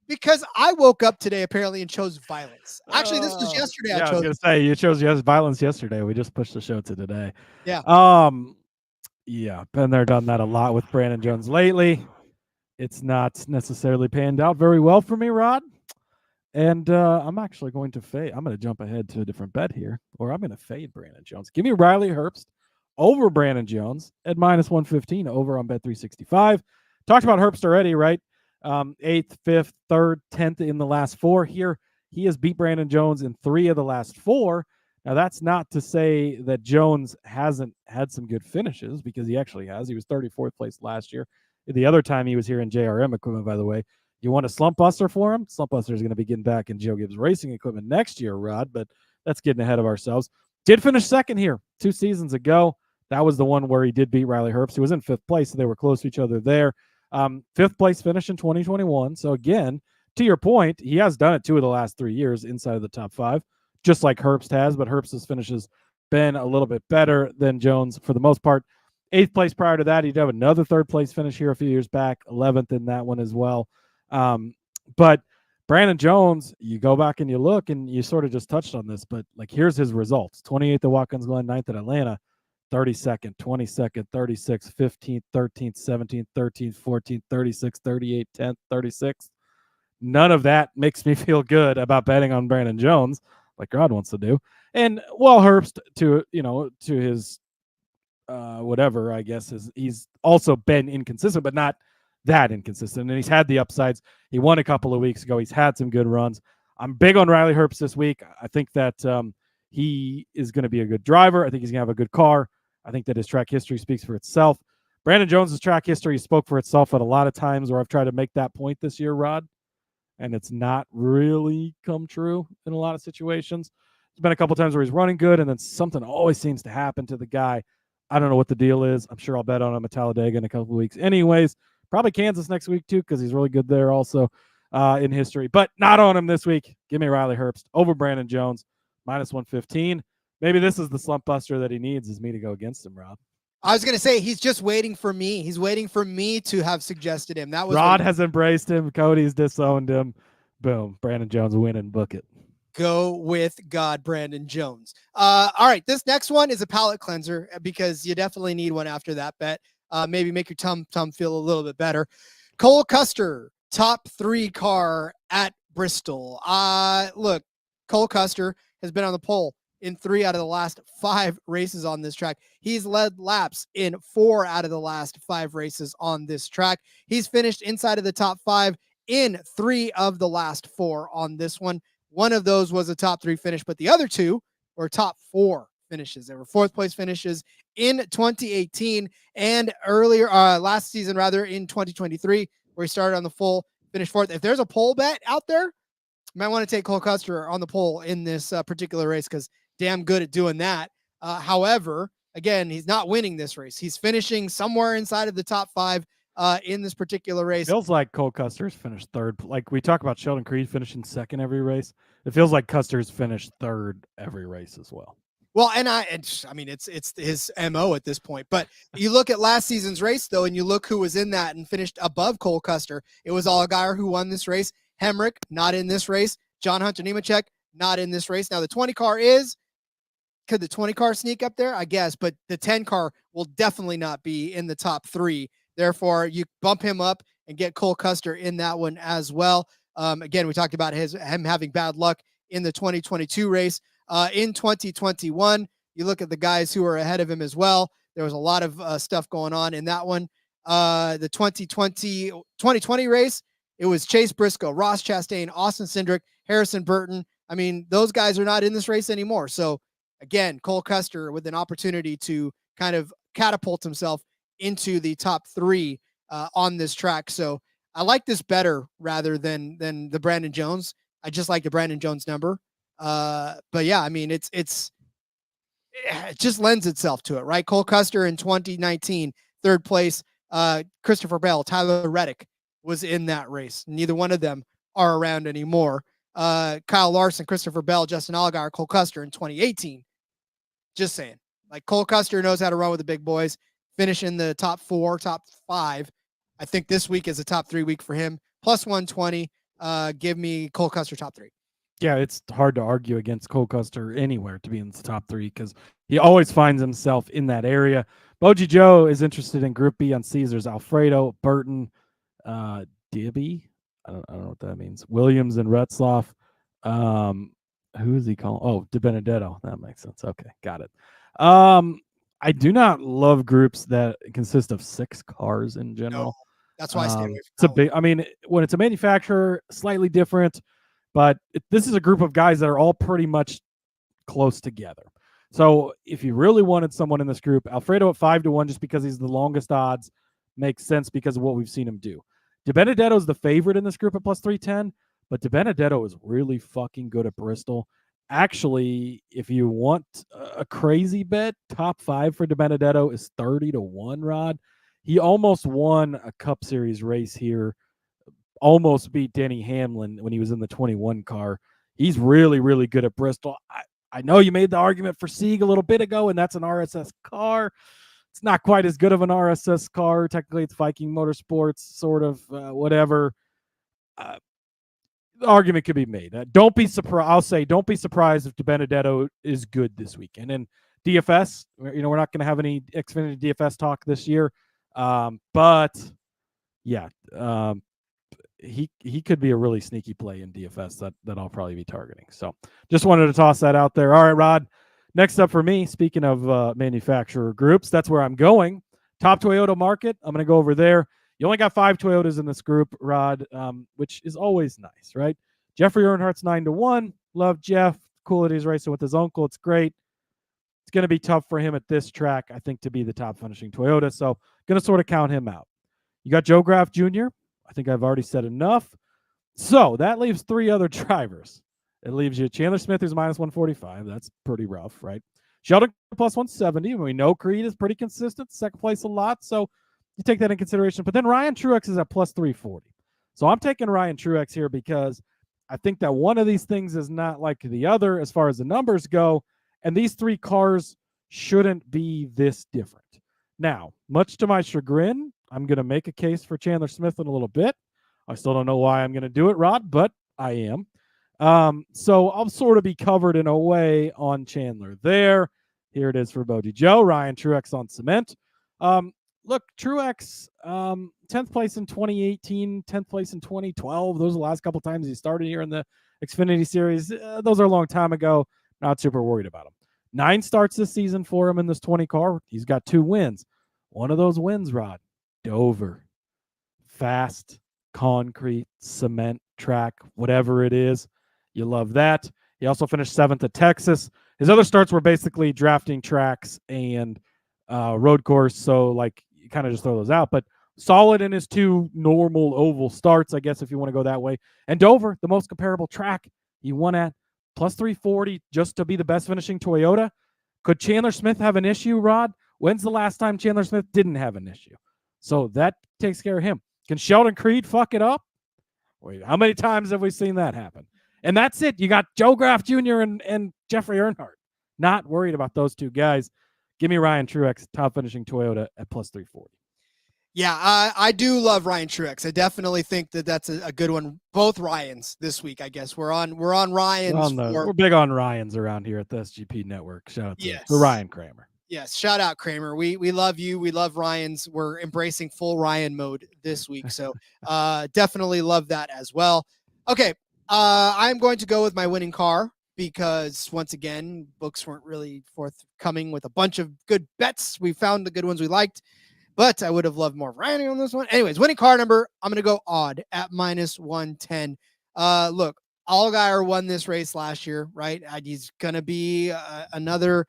Speaker 1: Because I woke up today apparently and chose violence. Actually, this was yesterday.
Speaker 6: I was going to say, you chose violence yesterday. We just pushed the show to today.
Speaker 1: Yeah.
Speaker 6: Yeah, been there, done that a lot with Brandon Jones lately. It's not necessarily panned out very well for me, Rod. And I'm actually going to fade. I'm going to jump ahead to a different bet here, or I'm going to fade Brandon Jones. Give me Riley Herbst over Brandon Jones at minus 115 over on Bet365. Talked about Herbst already, right? 8th, 5th, 3rd, 10th in the last 4 here. He has beat Brandon Jones in 3 of the last 4. Now, that's not to say that Jones hasn't had some good finishes, because he actually has. He was 34th place last year. The other time he was here in JRM equipment, by the way. You want a slump buster for him? Slump buster is going to be getting back in Joe Gibbs Racing equipment next year, Rod, but that's getting ahead of ourselves. Did finish 2nd here 2 seasons ago. That was the one where he did beat Riley Herbst. He was in 5th place, so they were close to each other there. 5th place finish in 2021. So again, to your point, he has done it 2 of the last 3 years inside of the top 5, just like Herbst has, but Herbst's finishes been a little bit better than Jones for the most part. 8th place prior to that. He'd have another 3rd place finish here a few years back, 11th in that one as well. But Brandon Jones, you go back and you look, and you sort of just touched on this, but like here's his results: 28th at Watkins Glen, 9th at Atlanta, 32nd, 22nd, 36th, 15th, 13th, 17th, 13th, 14th, 36th, 38th, 10th, 36th. None of that makes me feel good about betting on Brandon Jones, like Rod wants to do. And while Herbst, to his whatever, I guess, he's also been inconsistent, but not that inconsistent. And he's had the upsides. He won a couple of weeks ago. He's had some good runs. I'm big on Riley Herbst this week. I think that he is going to be a good driver. I think he's going to have a good car. I think that his track history speaks for itself. Brandon Jones's track history spoke for itself at a lot of times where I've tried to make that point this year, Rod, and it's not really come true in a lot of situations. There's been a couple times where he's running good, and then something always seems to happen to the guy. I don't know what the deal is. I'm sure I'll bet on him at Talladega in a couple of weeks. Anyways, probably Kansas next week too, because he's really good there also in history. But not on him this week. Give me Riley Herbst over Brandon Jones, -115. Maybe this is the slump buster that he needs, is me to go against him, Rob.
Speaker 1: I was going to say, he's just waiting for me. He's waiting for me to have suggested him. That was
Speaker 6: Rod has embraced him. Cody's disowned him. Boom. Brandon Jones win and book it.
Speaker 1: Go with God, Brandon Jones. All right. This next one is a palate cleanser because you definitely need one after that bet. Maybe make your tum feel a little bit better. Cole Custer, top 3 car at Bristol. Look, Cole Custer has been on the pole in 3 out of the last 5 races on this track. He's led laps in 4 out of the last 5 races on this track. He's finished inside of the top 5 in 3 of the last 4 on this one. One of those was a top 3 finish, but the other 2 were top 4 finishes. They were 4th place finishes in 2018 and earlier, last season rather, in 2023, where he started on the pole, finished 4th. If there's a pole bet out there, you might want to take Cole Custer on the pole in this particular race, because damn good at doing that. However, again, he's not winning this race. He's finishing somewhere inside of the top 5 in this particular race.
Speaker 6: Feels like Cole Custer's finished 3rd. Like we talk about Sheldon Creed finishing 2nd every race. It feels like Custer's finished 3rd every race as well.
Speaker 1: Well, and I mean, it's his MO at this point. But you look at last season's race, though, and you look who was in that and finished above Cole Custer. It was Allgaier who won this race. Hemrick, not in this race. John Hunter Nemechek, not in this race. Now, the 20 car is. Could the 20 car sneak up there? I guess. But the 10 car will definitely not be in the top 3. Therefore, you bump him up and get Cole Custer in that one as well. Again, we talked about him having bad luck in the 2022 race. In 2021, you look at the guys who are ahead of him as well. There was a lot of stuff going on in that one. The 2020 race, it was Chase Briscoe, Ross Chastain, Austin Cindric, Harrison Burton. I mean, those guys are not in this race anymore. So again, Cole Custer with an opportunity to kind of catapult himself into the top 3 on this track. So I like this better rather than the Brandon Jones. I just like the Brandon Jones number. But yeah, I mean, it just lends itself to it, right? Cole Custer in 2019, 3rd place. Christopher Bell, Tyler Reddick was in that race. Neither one of them are around anymore. Kyle Larson, Christopher Bell, Justin Allgaier, Cole Custer in 2018. Just saying, like, Cole Custer knows how to run with the big boys, finish in the top 4, top 5. I think this week is a top 3 week for him. +120. Give me Cole Custer top 3.
Speaker 6: Yeah, it's hard to argue against Cole Custer anywhere to be in the top 3 because he always finds himself in that area. Boji Joe is interested in Group B on Caesars. Alfredo, Burton, Dibby. I don't know what that means. Williams and Retzloff. Who is he calling? Oh, De Benedetto. That makes sense. Okay, got it. I do not love groups that consist of 6 cars in general. No,
Speaker 1: that's why I stay away from
Speaker 6: it's a big. I mean, when it's a manufacturer, slightly different. But this is a group of guys that are all pretty much close together. So if you really wanted someone in this group, Alfredo at 5-1, just because he's the longest odds, makes sense because of what we've seen him do. De Benedetto is the favorite in this group at +310, but De Benedetto is really fucking good at Bristol. Actually, if you want a crazy bet, top 5 for De Benedetto is 30-1, Rod. He almost won a Cup Series race here. Almost beat Denny Hamlin when he was in the 21 car. He's really, really good at Bristol. I know you made the argument for Sieg a little bit ago, and that's an RSS car. It's not quite as good of an RSS car. Technically, it's Viking Motorsports, sort of, whatever. the argument could be made. Don't be surprised. I'll say, don't be surprised if DiBenedetto is good this weekend. And DFS, we're not going to have any Xfinity DFS talk this year, but yeah, he could be a really sneaky play in DFS that I'll probably be targeting. So just wanted to toss that out there. All right, Rod. Next up for me, speaking of manufacturer groups, that's where I'm going. Top Toyota market. I'm going to go over there. You only got 5 Toyotas in this group, Rod, which is always nice, right? Jeffrey Earnhardt's 9-1. Love Jeff. Cool that he's racing with his uncle. It's great. It's going to be tough for him at this track, I think, to be the top finishing Toyota. So going to sort of count him out. You got Joe Graf Jr. I think I've already said enough. So that leaves 3 other drivers. It leaves you Chandler Smith, who's minus 145. That's pretty rough, right? Sheldon plus 170. We know Creed is pretty consistent, second place a lot. So you take that in consideration. But then Ryan Truex is at plus 340. So I'm taking Ryan Truex here because I think that one of these things is not like the other as far as the numbers go. And these 3 cars shouldn't be this different. Now, much to my chagrin, I'm going to make a case for Chandler Smith in a little bit. I still don't know why I'm going to do it, Rod, but I am. So I'll sort of be covered in a way on Chandler there. Here it is for Boji Joe. Ryan Truex on cement. Look, Truex, 10th place in 2018, 10th place in 2012. Those are the last couple times he started here in the Xfinity Series. Those are a long time ago. Not super worried about him. 9 starts this season for him in this 20 car. He's got 2 wins. One of those wins, Rod, Dover. Fast, concrete, cement track, whatever it is. You love that. He also finished 7th at Texas. His other starts were basically drafting tracks and road course. So, like, you kind of just throw those out. But solid in his 2 normal oval starts, I guess, if you want to go that way. And Dover, the most comparable track, he won at plus 340 just to be the best finishing Toyota. Could Chandler Smith have an issue, Rod? When's the last time Chandler Smith didn't have an issue? So that takes care of him. Can Sheldon Creed fuck it up? Wait, how many times have we seen that happen? And that's it. You got Joe Graf Jr. and Jeffrey Earnhardt. Not worried about those 2 guys. Give me Ryan Truex, top finishing Toyota at plus 340.
Speaker 1: Yeah, I do love Ryan Truex. I definitely think that that's a good one. Both Ryans this week, I guess. We're on Ryans.
Speaker 6: We're big on Ryans around here at the SGP Network. Shout out to Ryan Kramer.
Speaker 1: Yes, shout out Kramer. We love you. We love Ryans. We're embracing full Ryan mode this week. So definitely love that as well. Okay, I'm going to go with my winning car because, once again, books weren't really forthcoming with a bunch of good bets. We found the good ones we liked. But I would have loved more Ryan on this one. Anyways, winning car number, I'm going to go odd at minus 110. Look, Allgaier won this race last year, right? He's going to be another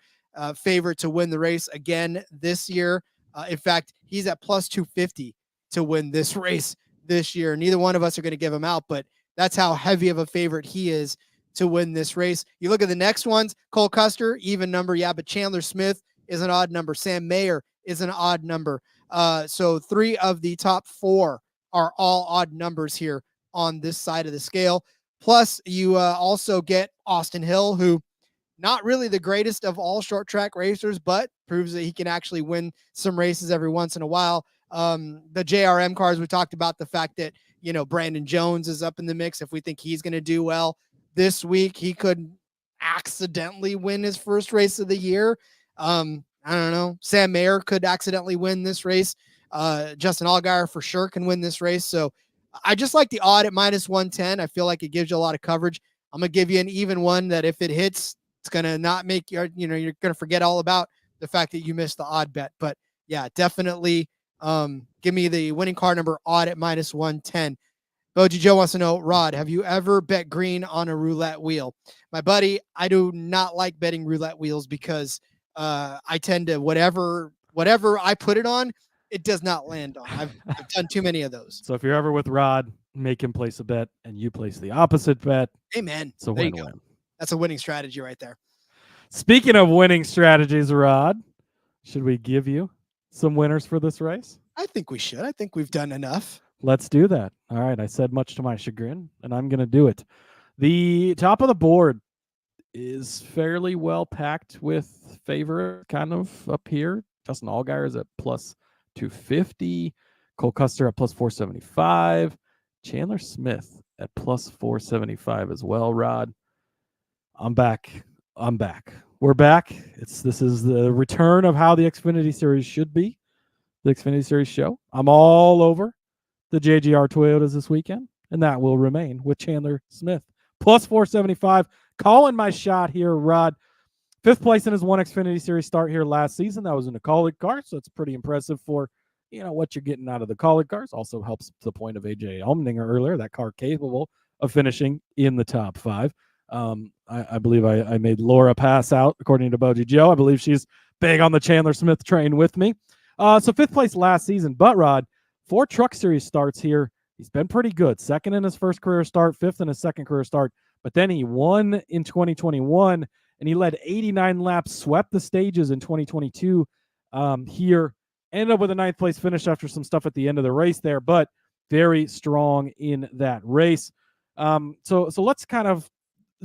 Speaker 1: favorite to win the race again this year. In fact, he's at plus 250 to win this race this year. Neither one of us are going to give him out, but that's how heavy of a favorite he is to win this race. You look at the next ones, Cole Custer, even number. Yeah, but Chandler Smith is an odd number. Sam Mayer is an odd number. So 3 of the top 4 are all odd numbers here on this side of the scale. Plus, you also get Austin Hill, who not really the greatest of all short track racers, but proves that he can actually win some races every once in a while. The JRM cars, we talked about the fact that, Brandon Jones is up in the mix. If we think he's going to do well this week, he could accidentally win his first race of the year. I don't know. Sam Mayer could accidentally win this race. Justin Allgaier for sure can win this race. So I just like the odd at minus 110. I feel like it gives you a lot of coverage. I'm going to give you an even one that if it hits, it's going to not make you're going to forget all about the fact that you missed the odd bet. But yeah, definitely give me the winning car number odd at minus 110. Boji Joe wants to know, Rod, have you ever bet green on a roulette wheel? My buddy, I do not like betting roulette wheels because I tend to whatever I put it on, it does not land on. I've done too many of those.
Speaker 6: So if you're ever with Rod, make him place a bet and you place the opposite bet.
Speaker 1: Amen.
Speaker 6: So win-win.
Speaker 1: That's a winning strategy right there.
Speaker 6: Speaking of winning strategies, Rod, should we give you some winners for this race?
Speaker 1: I think we should. I think we've done enough.
Speaker 6: Let's do that. All right. I said much to my chagrin, and I'm going to do it. The top of the board is fairly well packed with favorite kind of up here. Justin Allgaier is at plus 250. Cole Custer at plus 475. Chandler Smith at plus 475 as well, Rod. I'm back. We're back. This is the return of how the Xfinity Series should be. The Xfinity Series show. I'm all over the JGR Toyotas this weekend, and that will remain with Chandler Smith. Plus 475. Calling my shot here, Rod. 5th place in his one Xfinity Series start here last season. That was in a Kaulig car, so it's pretty impressive for what you're getting out of the Kaulig cars. Also helps the point of AJ Allmendinger earlier. That car capable of finishing in the top 5. I believe I made Laura pass out, according to Boji Joe. I believe she's big on the Chandler Smith train with me. So 5th place last season. But, Rod, 4 Truck Series starts here. He's been pretty good. 2nd in his first career start, 5th in his second career start. But then he won in 2021, and he led 89 laps, swept the stages in 2022 here. Ended up with a 9th place finish after some stuff at the end of the race there, but very strong in that race. So let's kind of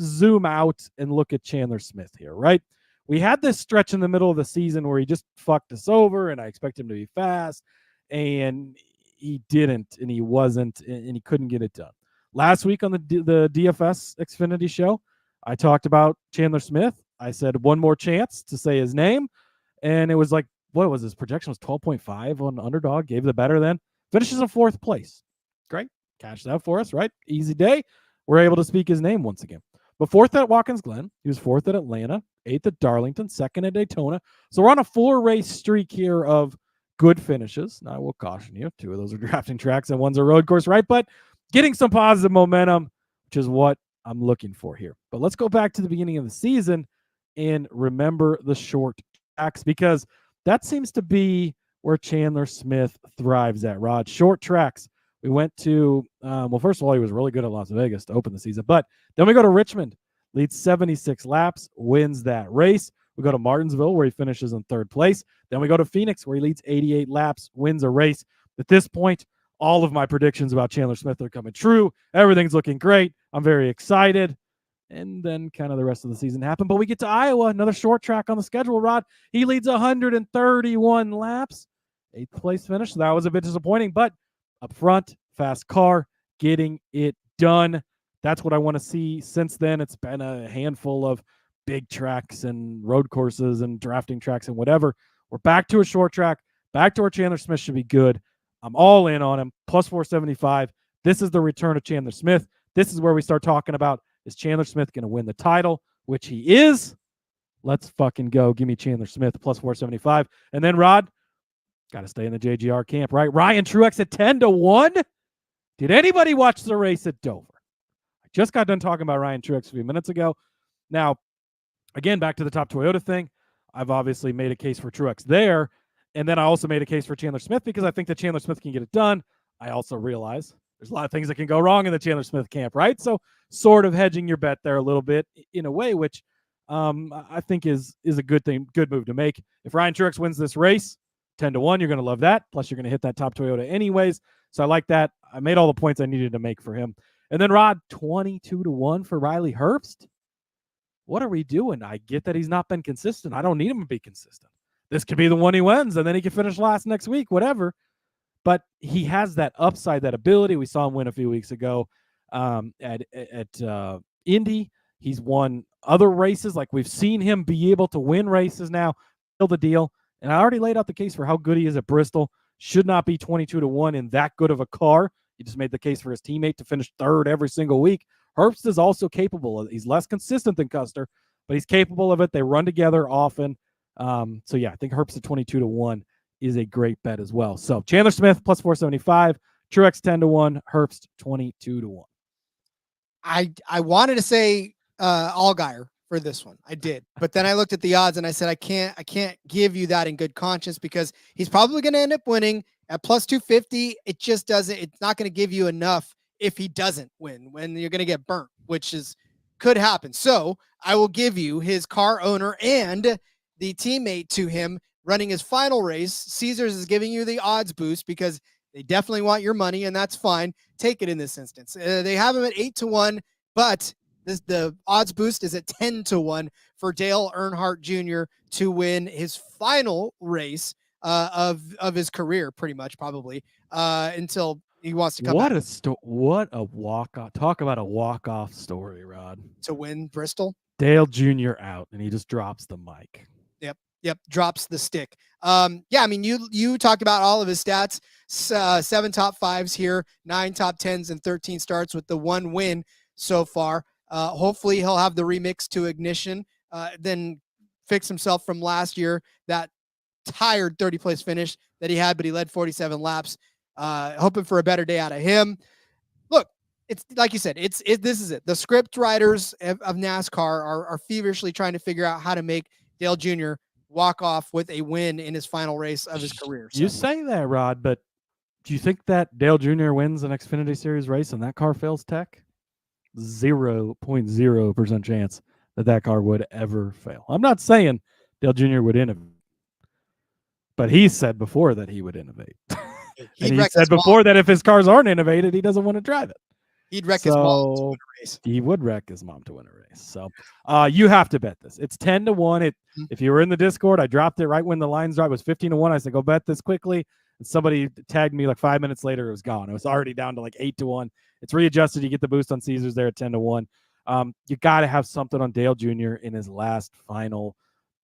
Speaker 6: zoom out and look at Chandler Smith here, right? We had this stretch in the middle of the season where he just fucked us over, and I expect him to be fast, and he didn't, and he wasn't, and he couldn't get it done. Last week on the DFS Xfinity show, I talked about Chandler Smith. I said one more chance to say his name, and it was like, what was his projection? Was 12.5 on Underdog. Gave the better then. Finishes in 4th place. Great. Cash that for us, right? Easy day. We're able to speak his name once again. But 4th at Watkins Glen. He was 4th at Atlanta, 8th at Darlington, 2nd at Daytona. So we're on a 4-race streak here of good finishes. Now, I will caution you, 2 of those are drafting tracks and one's a road course, right? But getting some positive momentum, which is what I'm looking for here. But let's go back to the beginning of the season and remember the short tracks, because that seems to be where Chandler Smith thrives at, Rod. Short tracks. We went to, first of all, he was really good at Las Vegas to open the season. But then we go to Richmond, leads 76 laps, wins that race. We go to Martinsville, where he finishes in 3rd place. Then we go to Phoenix, where he leads 88 laps, wins a race. At this point, all of my predictions about Chandler Smith are coming true. Everything's looking great. I'm very excited. And then kind of the rest of the season happened. But we get to Iowa, another short track on the schedule, Rod. He leads 131 laps, 8th place finish. So that was a bit disappointing, but up front, fast car, getting it done. That's what I want to see. Since then, it's been a handful of big tracks and road courses and drafting tracks and whatever. We're back to a short track, back to where Chandler Smith should be good. I'm all in on him, plus 475. This is the return of Chandler Smith. This is where we start talking about, is Chandler Smith going to win the title, which he is. Let's fucking go. Give me Chandler Smith, plus 475. And then, Rod, got to stay in the JGR camp, right? Ryan Truex at 10-1. Did anybody watch the race at Dover? I just got done talking about Ryan Truex a few minutes ago. Now, again, back to the top Toyota thing. I've obviously made a case for Truex there. And then I also made a case for Chandler Smith because I think that Chandler Smith can get it done. I also realize there's a lot of things that can go wrong in the Chandler Smith camp, right? So sort of hedging your bet there a little bit in a way, which I think is a good thing, good move to make. If Ryan Truex wins this race, 10-1, you're going to love that. Plus, you're going to hit that top Toyota anyways. So I like that. I made all the points I needed to make for him. And then, Rod, 22-1 for Riley Herbst. What are we doing? I get that he's not been consistent. I don't need him to be consistent. This could be the one he wins, and then he can finish last next week, whatever. But he has that upside, that ability. We saw him win a few weeks ago at Indy. He's won other races. Like, we've seen him be able to win races now, seal the deal. And I already laid out the case for how good he is at Bristol. Should not be 22-1 in that good of a car. He just made the case for his teammate to finish 3rd every single week. Herbst is also capable of it. He's less consistent than Custer, but he's capable of it. They run together often. So yeah, I think Herbst at 22-1 is a great bet as well. So Chandler Smith plus 475, Truex 10-1, Herbst 22-1.
Speaker 1: I wanted to say Allgaier for this one. I did, but then I looked at the odds and I said I can't give you that in good conscience because he's probably going to end up winning at plus 250. It just doesn't. It's not going to give you enough if he doesn't win, when you're going to get burnt, which could happen. So I will give you his car owner and the teammate to him running his final race. Caesars is giving you the odds boost because they definitely want your money, and that's fine. Take it in this instance. They have him at 8-1, but the odds boost is at 10-1 for Dale Earnhardt Jr. to win his final race of his career, pretty much, probably until He wants to come
Speaker 6: What
Speaker 1: back
Speaker 6: what a walk-off. Talk about a walk-off story, Rod.
Speaker 1: to win Bristol.
Speaker 6: Dale Jr. out, and he just drops the mic.
Speaker 1: Yep, drops the stick. Yeah, I mean, you talked about all of his stats. 7 top 5s here, 9 top 10s, and 13 starts with the 1 win so far. Hopefully, he'll have the remix to Ignition, then fix himself from last year, that tired 30-place finish that he had, but he led 47 laps. Hoping for a better day out of him. Look, it's like you said, this is it. The script writers of NASCAR are feverishly trying to figure out how to make Dale Jr. walk off with a win in his final race of his career.
Speaker 6: You say that, Rod, but do you think that Dale Jr. wins an Xfinity Series race and that car fails tech? 0.0% chance that car would ever fail. I'm not saying Dale Jr. would innovate, but he said before that he would innovate. And he said before that if his cars aren't innovated, he doesn't want to drive it.
Speaker 1: He'd wreck his mom to win a race.
Speaker 6: He would wreck his mom to win a race. So you have to bet this. It's 10-1. If you were in the Discord, I dropped it right when the lines dropped. It was 15-1. I said, go bet this quickly. And somebody tagged me like 5 minutes later. It was gone. It was already down to like 8-1. It's readjusted. You get the boost on Caesars there at 10-1. You got to have something on Dale Jr. in his last final,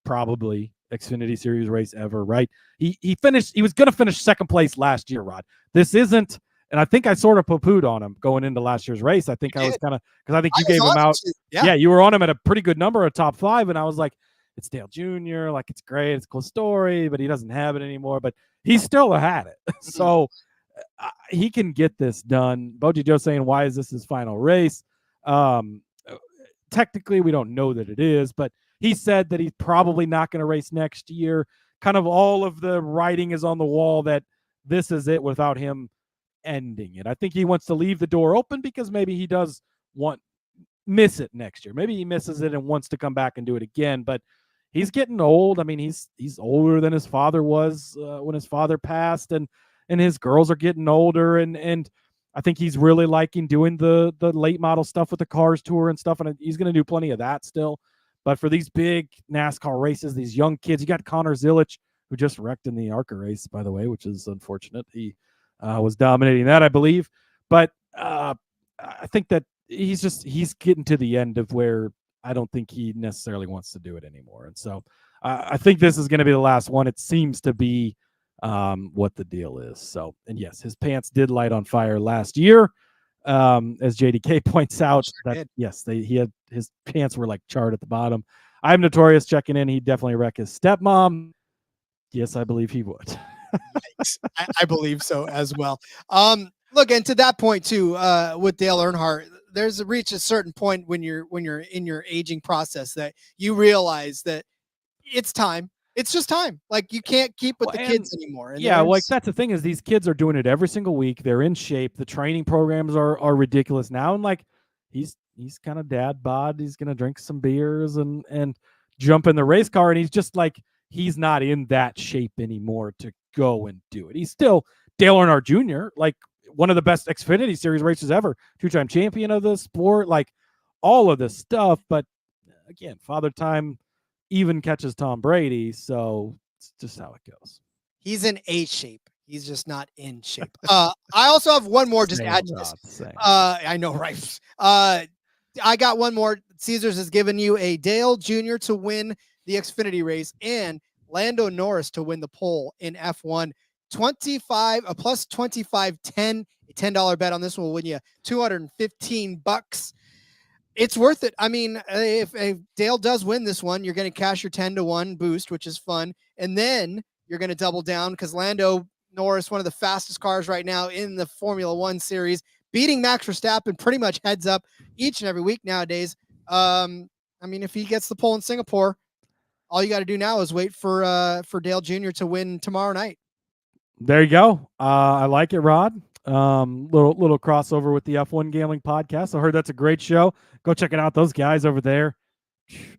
Speaker 6: probably Xfinity Series race ever, right? He was going to finish second place last year, Rod. This isn't. And I think I sort of poo-pooed on him going into last year's race. I think I was kind of, because I think you gave him out. Yeah, you were on him at a pretty good number of top 5. And I was like, it's Dale Jr. Like, it's great. It's a cool story, but he doesn't have it anymore. But he still had it. So he can get this done. Boji Joe saying, why is this his final race? Technically, we don't know that it is, but he said that he's probably not going to race next year. Kind of all of the writing is on the wall that this is it without him ending it. I think he wants to leave the door open because maybe he does miss it next year. Maybe he misses it and wants to come back and do it again, but he's getting old. I mean, he's older than his father was when his father passed, and his girls are getting older, and I think he's really liking doing the late model stuff with the Cars Tour and stuff, and he's going to do plenty of that still. But for these big NASCAR races, these young kids, you got Connor Zilic, who just wrecked in the ARCA race, by the way, which is unfortunate. He was dominating that, I believe. But I think that he's getting to the end of where I don't think he necessarily wants to do it anymore. And so I think this is going to be the last one. It seems to be what the deal is. So, and yes, his pants did light on fire last year. As JDK points out, yes, his pants were like charred at the bottom. I'm Notorious checking in. He'd definitely wreck his stepmom. Yes, I believe he would.
Speaker 1: I believe so as well. Look, and to that point too, with Dale Earnhardt, there's reached a certain point when you're in your aging process that you realize that it's time. It's just time. Like, you can't keep with the kids anymore. And
Speaker 6: like that's the thing is these kids are doing it every single week. They're in shape. The training programs are ridiculous now. And like he's kind of dad bod. He's gonna drink some beers and jump in the race car. And he's just like he's not in that shape anymore to go and do it. He's still Dale Earnhardt Jr., like one of the best Xfinity Series races ever, 2-time champion of the sport, like all of this stuff. But again, father time even catches Tom Brady, so it's just how it goes.
Speaker 1: He's in A shape. He's just not in shape. I also have one more just to add to this. I know, right? I got one more. Caesars has given you a Dale Jr. to win the Xfinity race and Lando Norris to win the pole in F1. 25 a plus 25.10, a $10 bet on this one will win you $215. It's worth it. I mean, if Dale does win this one, you're going to cash your 10-1 boost, which is fun. And then you're going to double down because Lando Norris, one of the fastest cars right now in the Formula One series, beating Max Verstappen pretty much heads up each and every week nowadays. I mean, if he gets the pole in Singapore, all you got to do now is wait for Dale Jr. to win tomorrow night.
Speaker 6: There you go. I like it, Rod. Little crossover with the F1 Gambling Podcast. I heard that's a great show. Go check it out. Those guys over there,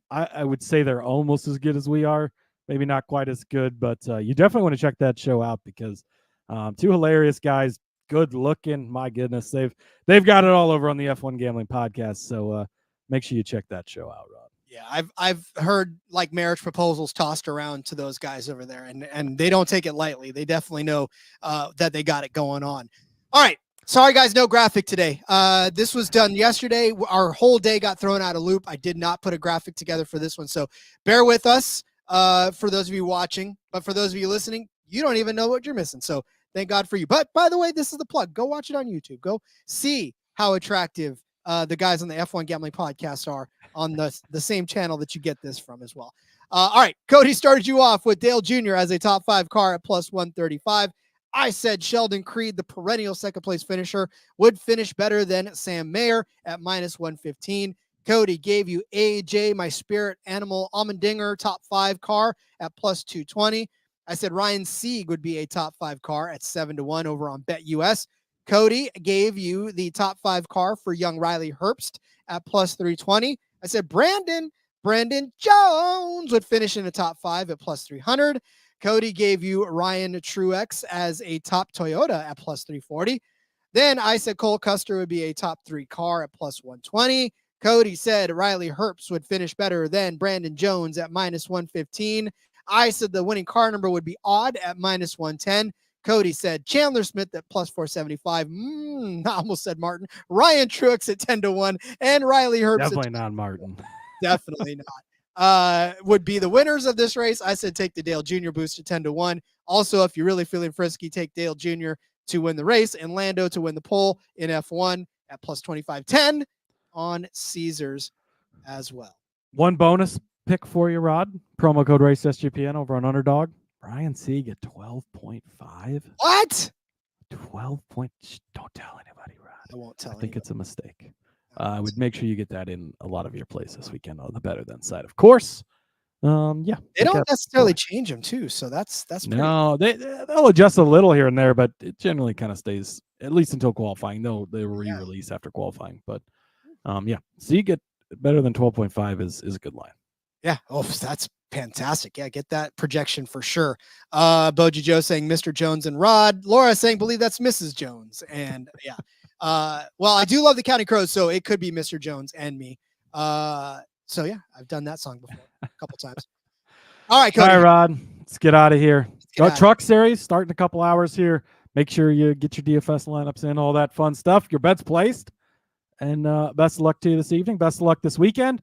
Speaker 6: I would say they're almost as good as we are. Maybe not quite as good, but you definitely want to check that show out because two hilarious guys, good looking. My goodness, they've got it all over on the F1 Gambling Podcast. So make sure you check that show out, Rod.
Speaker 1: Yeah, I've heard like marriage proposals tossed around to those guys over there, and they don't take it lightly. They definitely know that they got it going on. All right, Sorry, guys, no graphic today. This was done yesterday. Our whole day got thrown out of loop. I did not put a graphic together for this one, so bear with us for those of you watching. But for those of you listening, you don't even know what you're missing, so thank God for you. But by the way, this is the plug. Go watch it on YouTube. Go see how attractive the guys on the F1 Gambling Podcast are on the same channel that you get this from as well. All right, Cody started you off with Dale Jr. as a top 5 car at plus 135. I said Sheldon Creed, the perennial second place finisher, would finish better than Sam Mayer at minus 115. Cody gave you AJ, my spirit animal Allmendinger, top 5 car at plus 220. I said Ryan Sieg would be a top 5 car at 7-1 over on BetUS. Cody gave you the top 5 car for young Riley Herbst at plus 320. I said Brandon Jones would finish in the top 5 at plus 300. Cody gave you Ryan Truex as a top Toyota at plus 340. Then I said Cole Custer would be a top 3 car at plus 120. Cody said Riley Herbst would finish better than Brandon Jones at minus 115. I said the winning car number would be odd at minus 110. Cody said Chandler Smith at plus 475. I almost said Martin. Ryan Truex at 10-1 and Riley Herbst.
Speaker 6: Definitely not Martin.
Speaker 1: Definitely not. Would be the winners of this race. I said take the Dale Jr. boost to 10-1. Also, if you're really feeling frisky, take Dale Jr. to win the race and Lando to win the pole in F1 at plus 25.10 on Caesars as well.
Speaker 6: One bonus pick for you, Rod. Promo code Race SGPN over on Underdog. Ryan Sieg at 12.5.
Speaker 1: What?
Speaker 6: 12 points. Don't tell anybody, Rod.
Speaker 1: I won't tell.
Speaker 6: I think it's a mistake. I would make sure you get that in a lot of your plays this weekend on the better than side, of course. Yeah,
Speaker 1: they don't necessarily change them too, so that's
Speaker 6: no. They'll adjust a little here and there, but it generally kind of stays at least until qualifying. They'll re-release after qualifying, but yeah. So you get better than 12.5 is a good line.
Speaker 1: Yeah. Oh, that's fantastic. Yeah, get that projection for sure. Boji Joe saying Mr. Jones and Rod. Laura saying believe that's Mrs. Jones, and yeah. Well, I do love the Counting Crows, so it could be Mr. Jones and me. So yeah, I've done that song before a couple times. All right, Cody.
Speaker 6: All right, Rod. Let's get out of here. Truck Series starting a couple hours here. Make sure you get your DFS lineups in, all that fun stuff. Your bets placed, and best of luck to you this evening. Best of luck this weekend,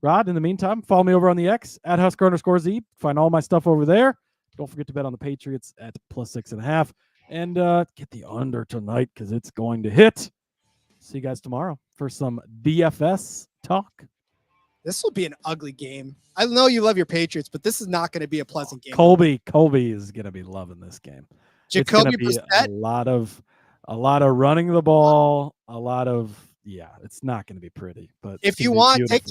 Speaker 6: Rod. In the meantime, follow me over on the X at Husker_Zeeb. Find all my stuff over there. Don't forget to bet on the Patriots at plus 6.5. And get the under tonight because it's going to hit. See you guys tomorrow for some DFS talk.
Speaker 1: This will be an ugly game. I know you love your Patriots, but this is not going to be a pleasant game.
Speaker 6: Colby is going to be loving this game.
Speaker 1: Jacoby
Speaker 6: it's going to be a lot of running the ball, it's not going to be pretty. But
Speaker 1: if you want, take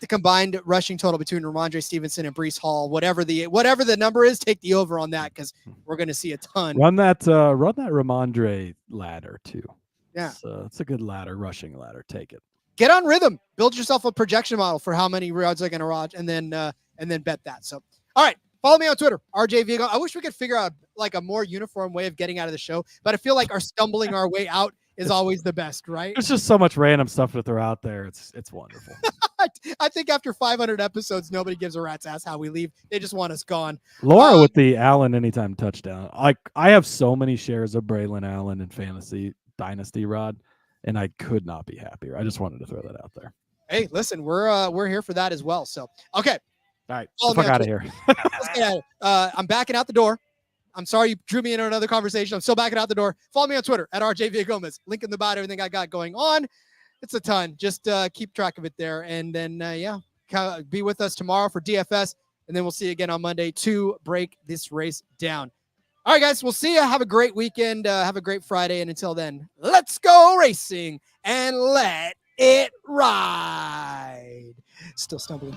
Speaker 1: the combined rushing total between Ramondre Stevenson and Breece Hall, whatever the number is, take the over on that because we're going to see a ton.
Speaker 6: Run that Ramondre ladder too.
Speaker 1: Yeah,
Speaker 6: it's a good ladder, rushing ladder. Take it.
Speaker 1: Get on rhythm. Build yourself a projection model for how many yards they're going to rush, and then bet that. So, all right, follow me on Twitter, RJ Vigo. I wish we could figure out like a more uniform way of getting out of the show, but I feel like our stumbling our way out is always the best, right?
Speaker 6: There's just so much random stuff to throw out there. It's wonderful.
Speaker 1: I think after 500 episodes, nobody gives a rat's ass how we leave. They just want us gone.
Speaker 6: Laura with the Allen anytime touchdown. I have so many shares of Braylon Allen in Fantasy Dynasty, Rod, and I could not be happier. I just wanted to throw that out there.
Speaker 1: Hey, listen, we're here for that as well. So, okay.
Speaker 6: All right. Fuck out of here.
Speaker 1: Let's get out of here. I'm backing out the door. I'm sorry you drew me into another conversation. I'm still backing out the door. Follow me on Twitter at RJ Villagomez. Link in the bio, everything I got going on. It's a ton. Just keep track of it there. And then, be with us tomorrow for DFS. And then we'll see you again on Monday to break this race down. All right, guys, we'll see you. Have a great weekend. Have a great Friday. And until then, let's go racing and let it ride. Still stumbling.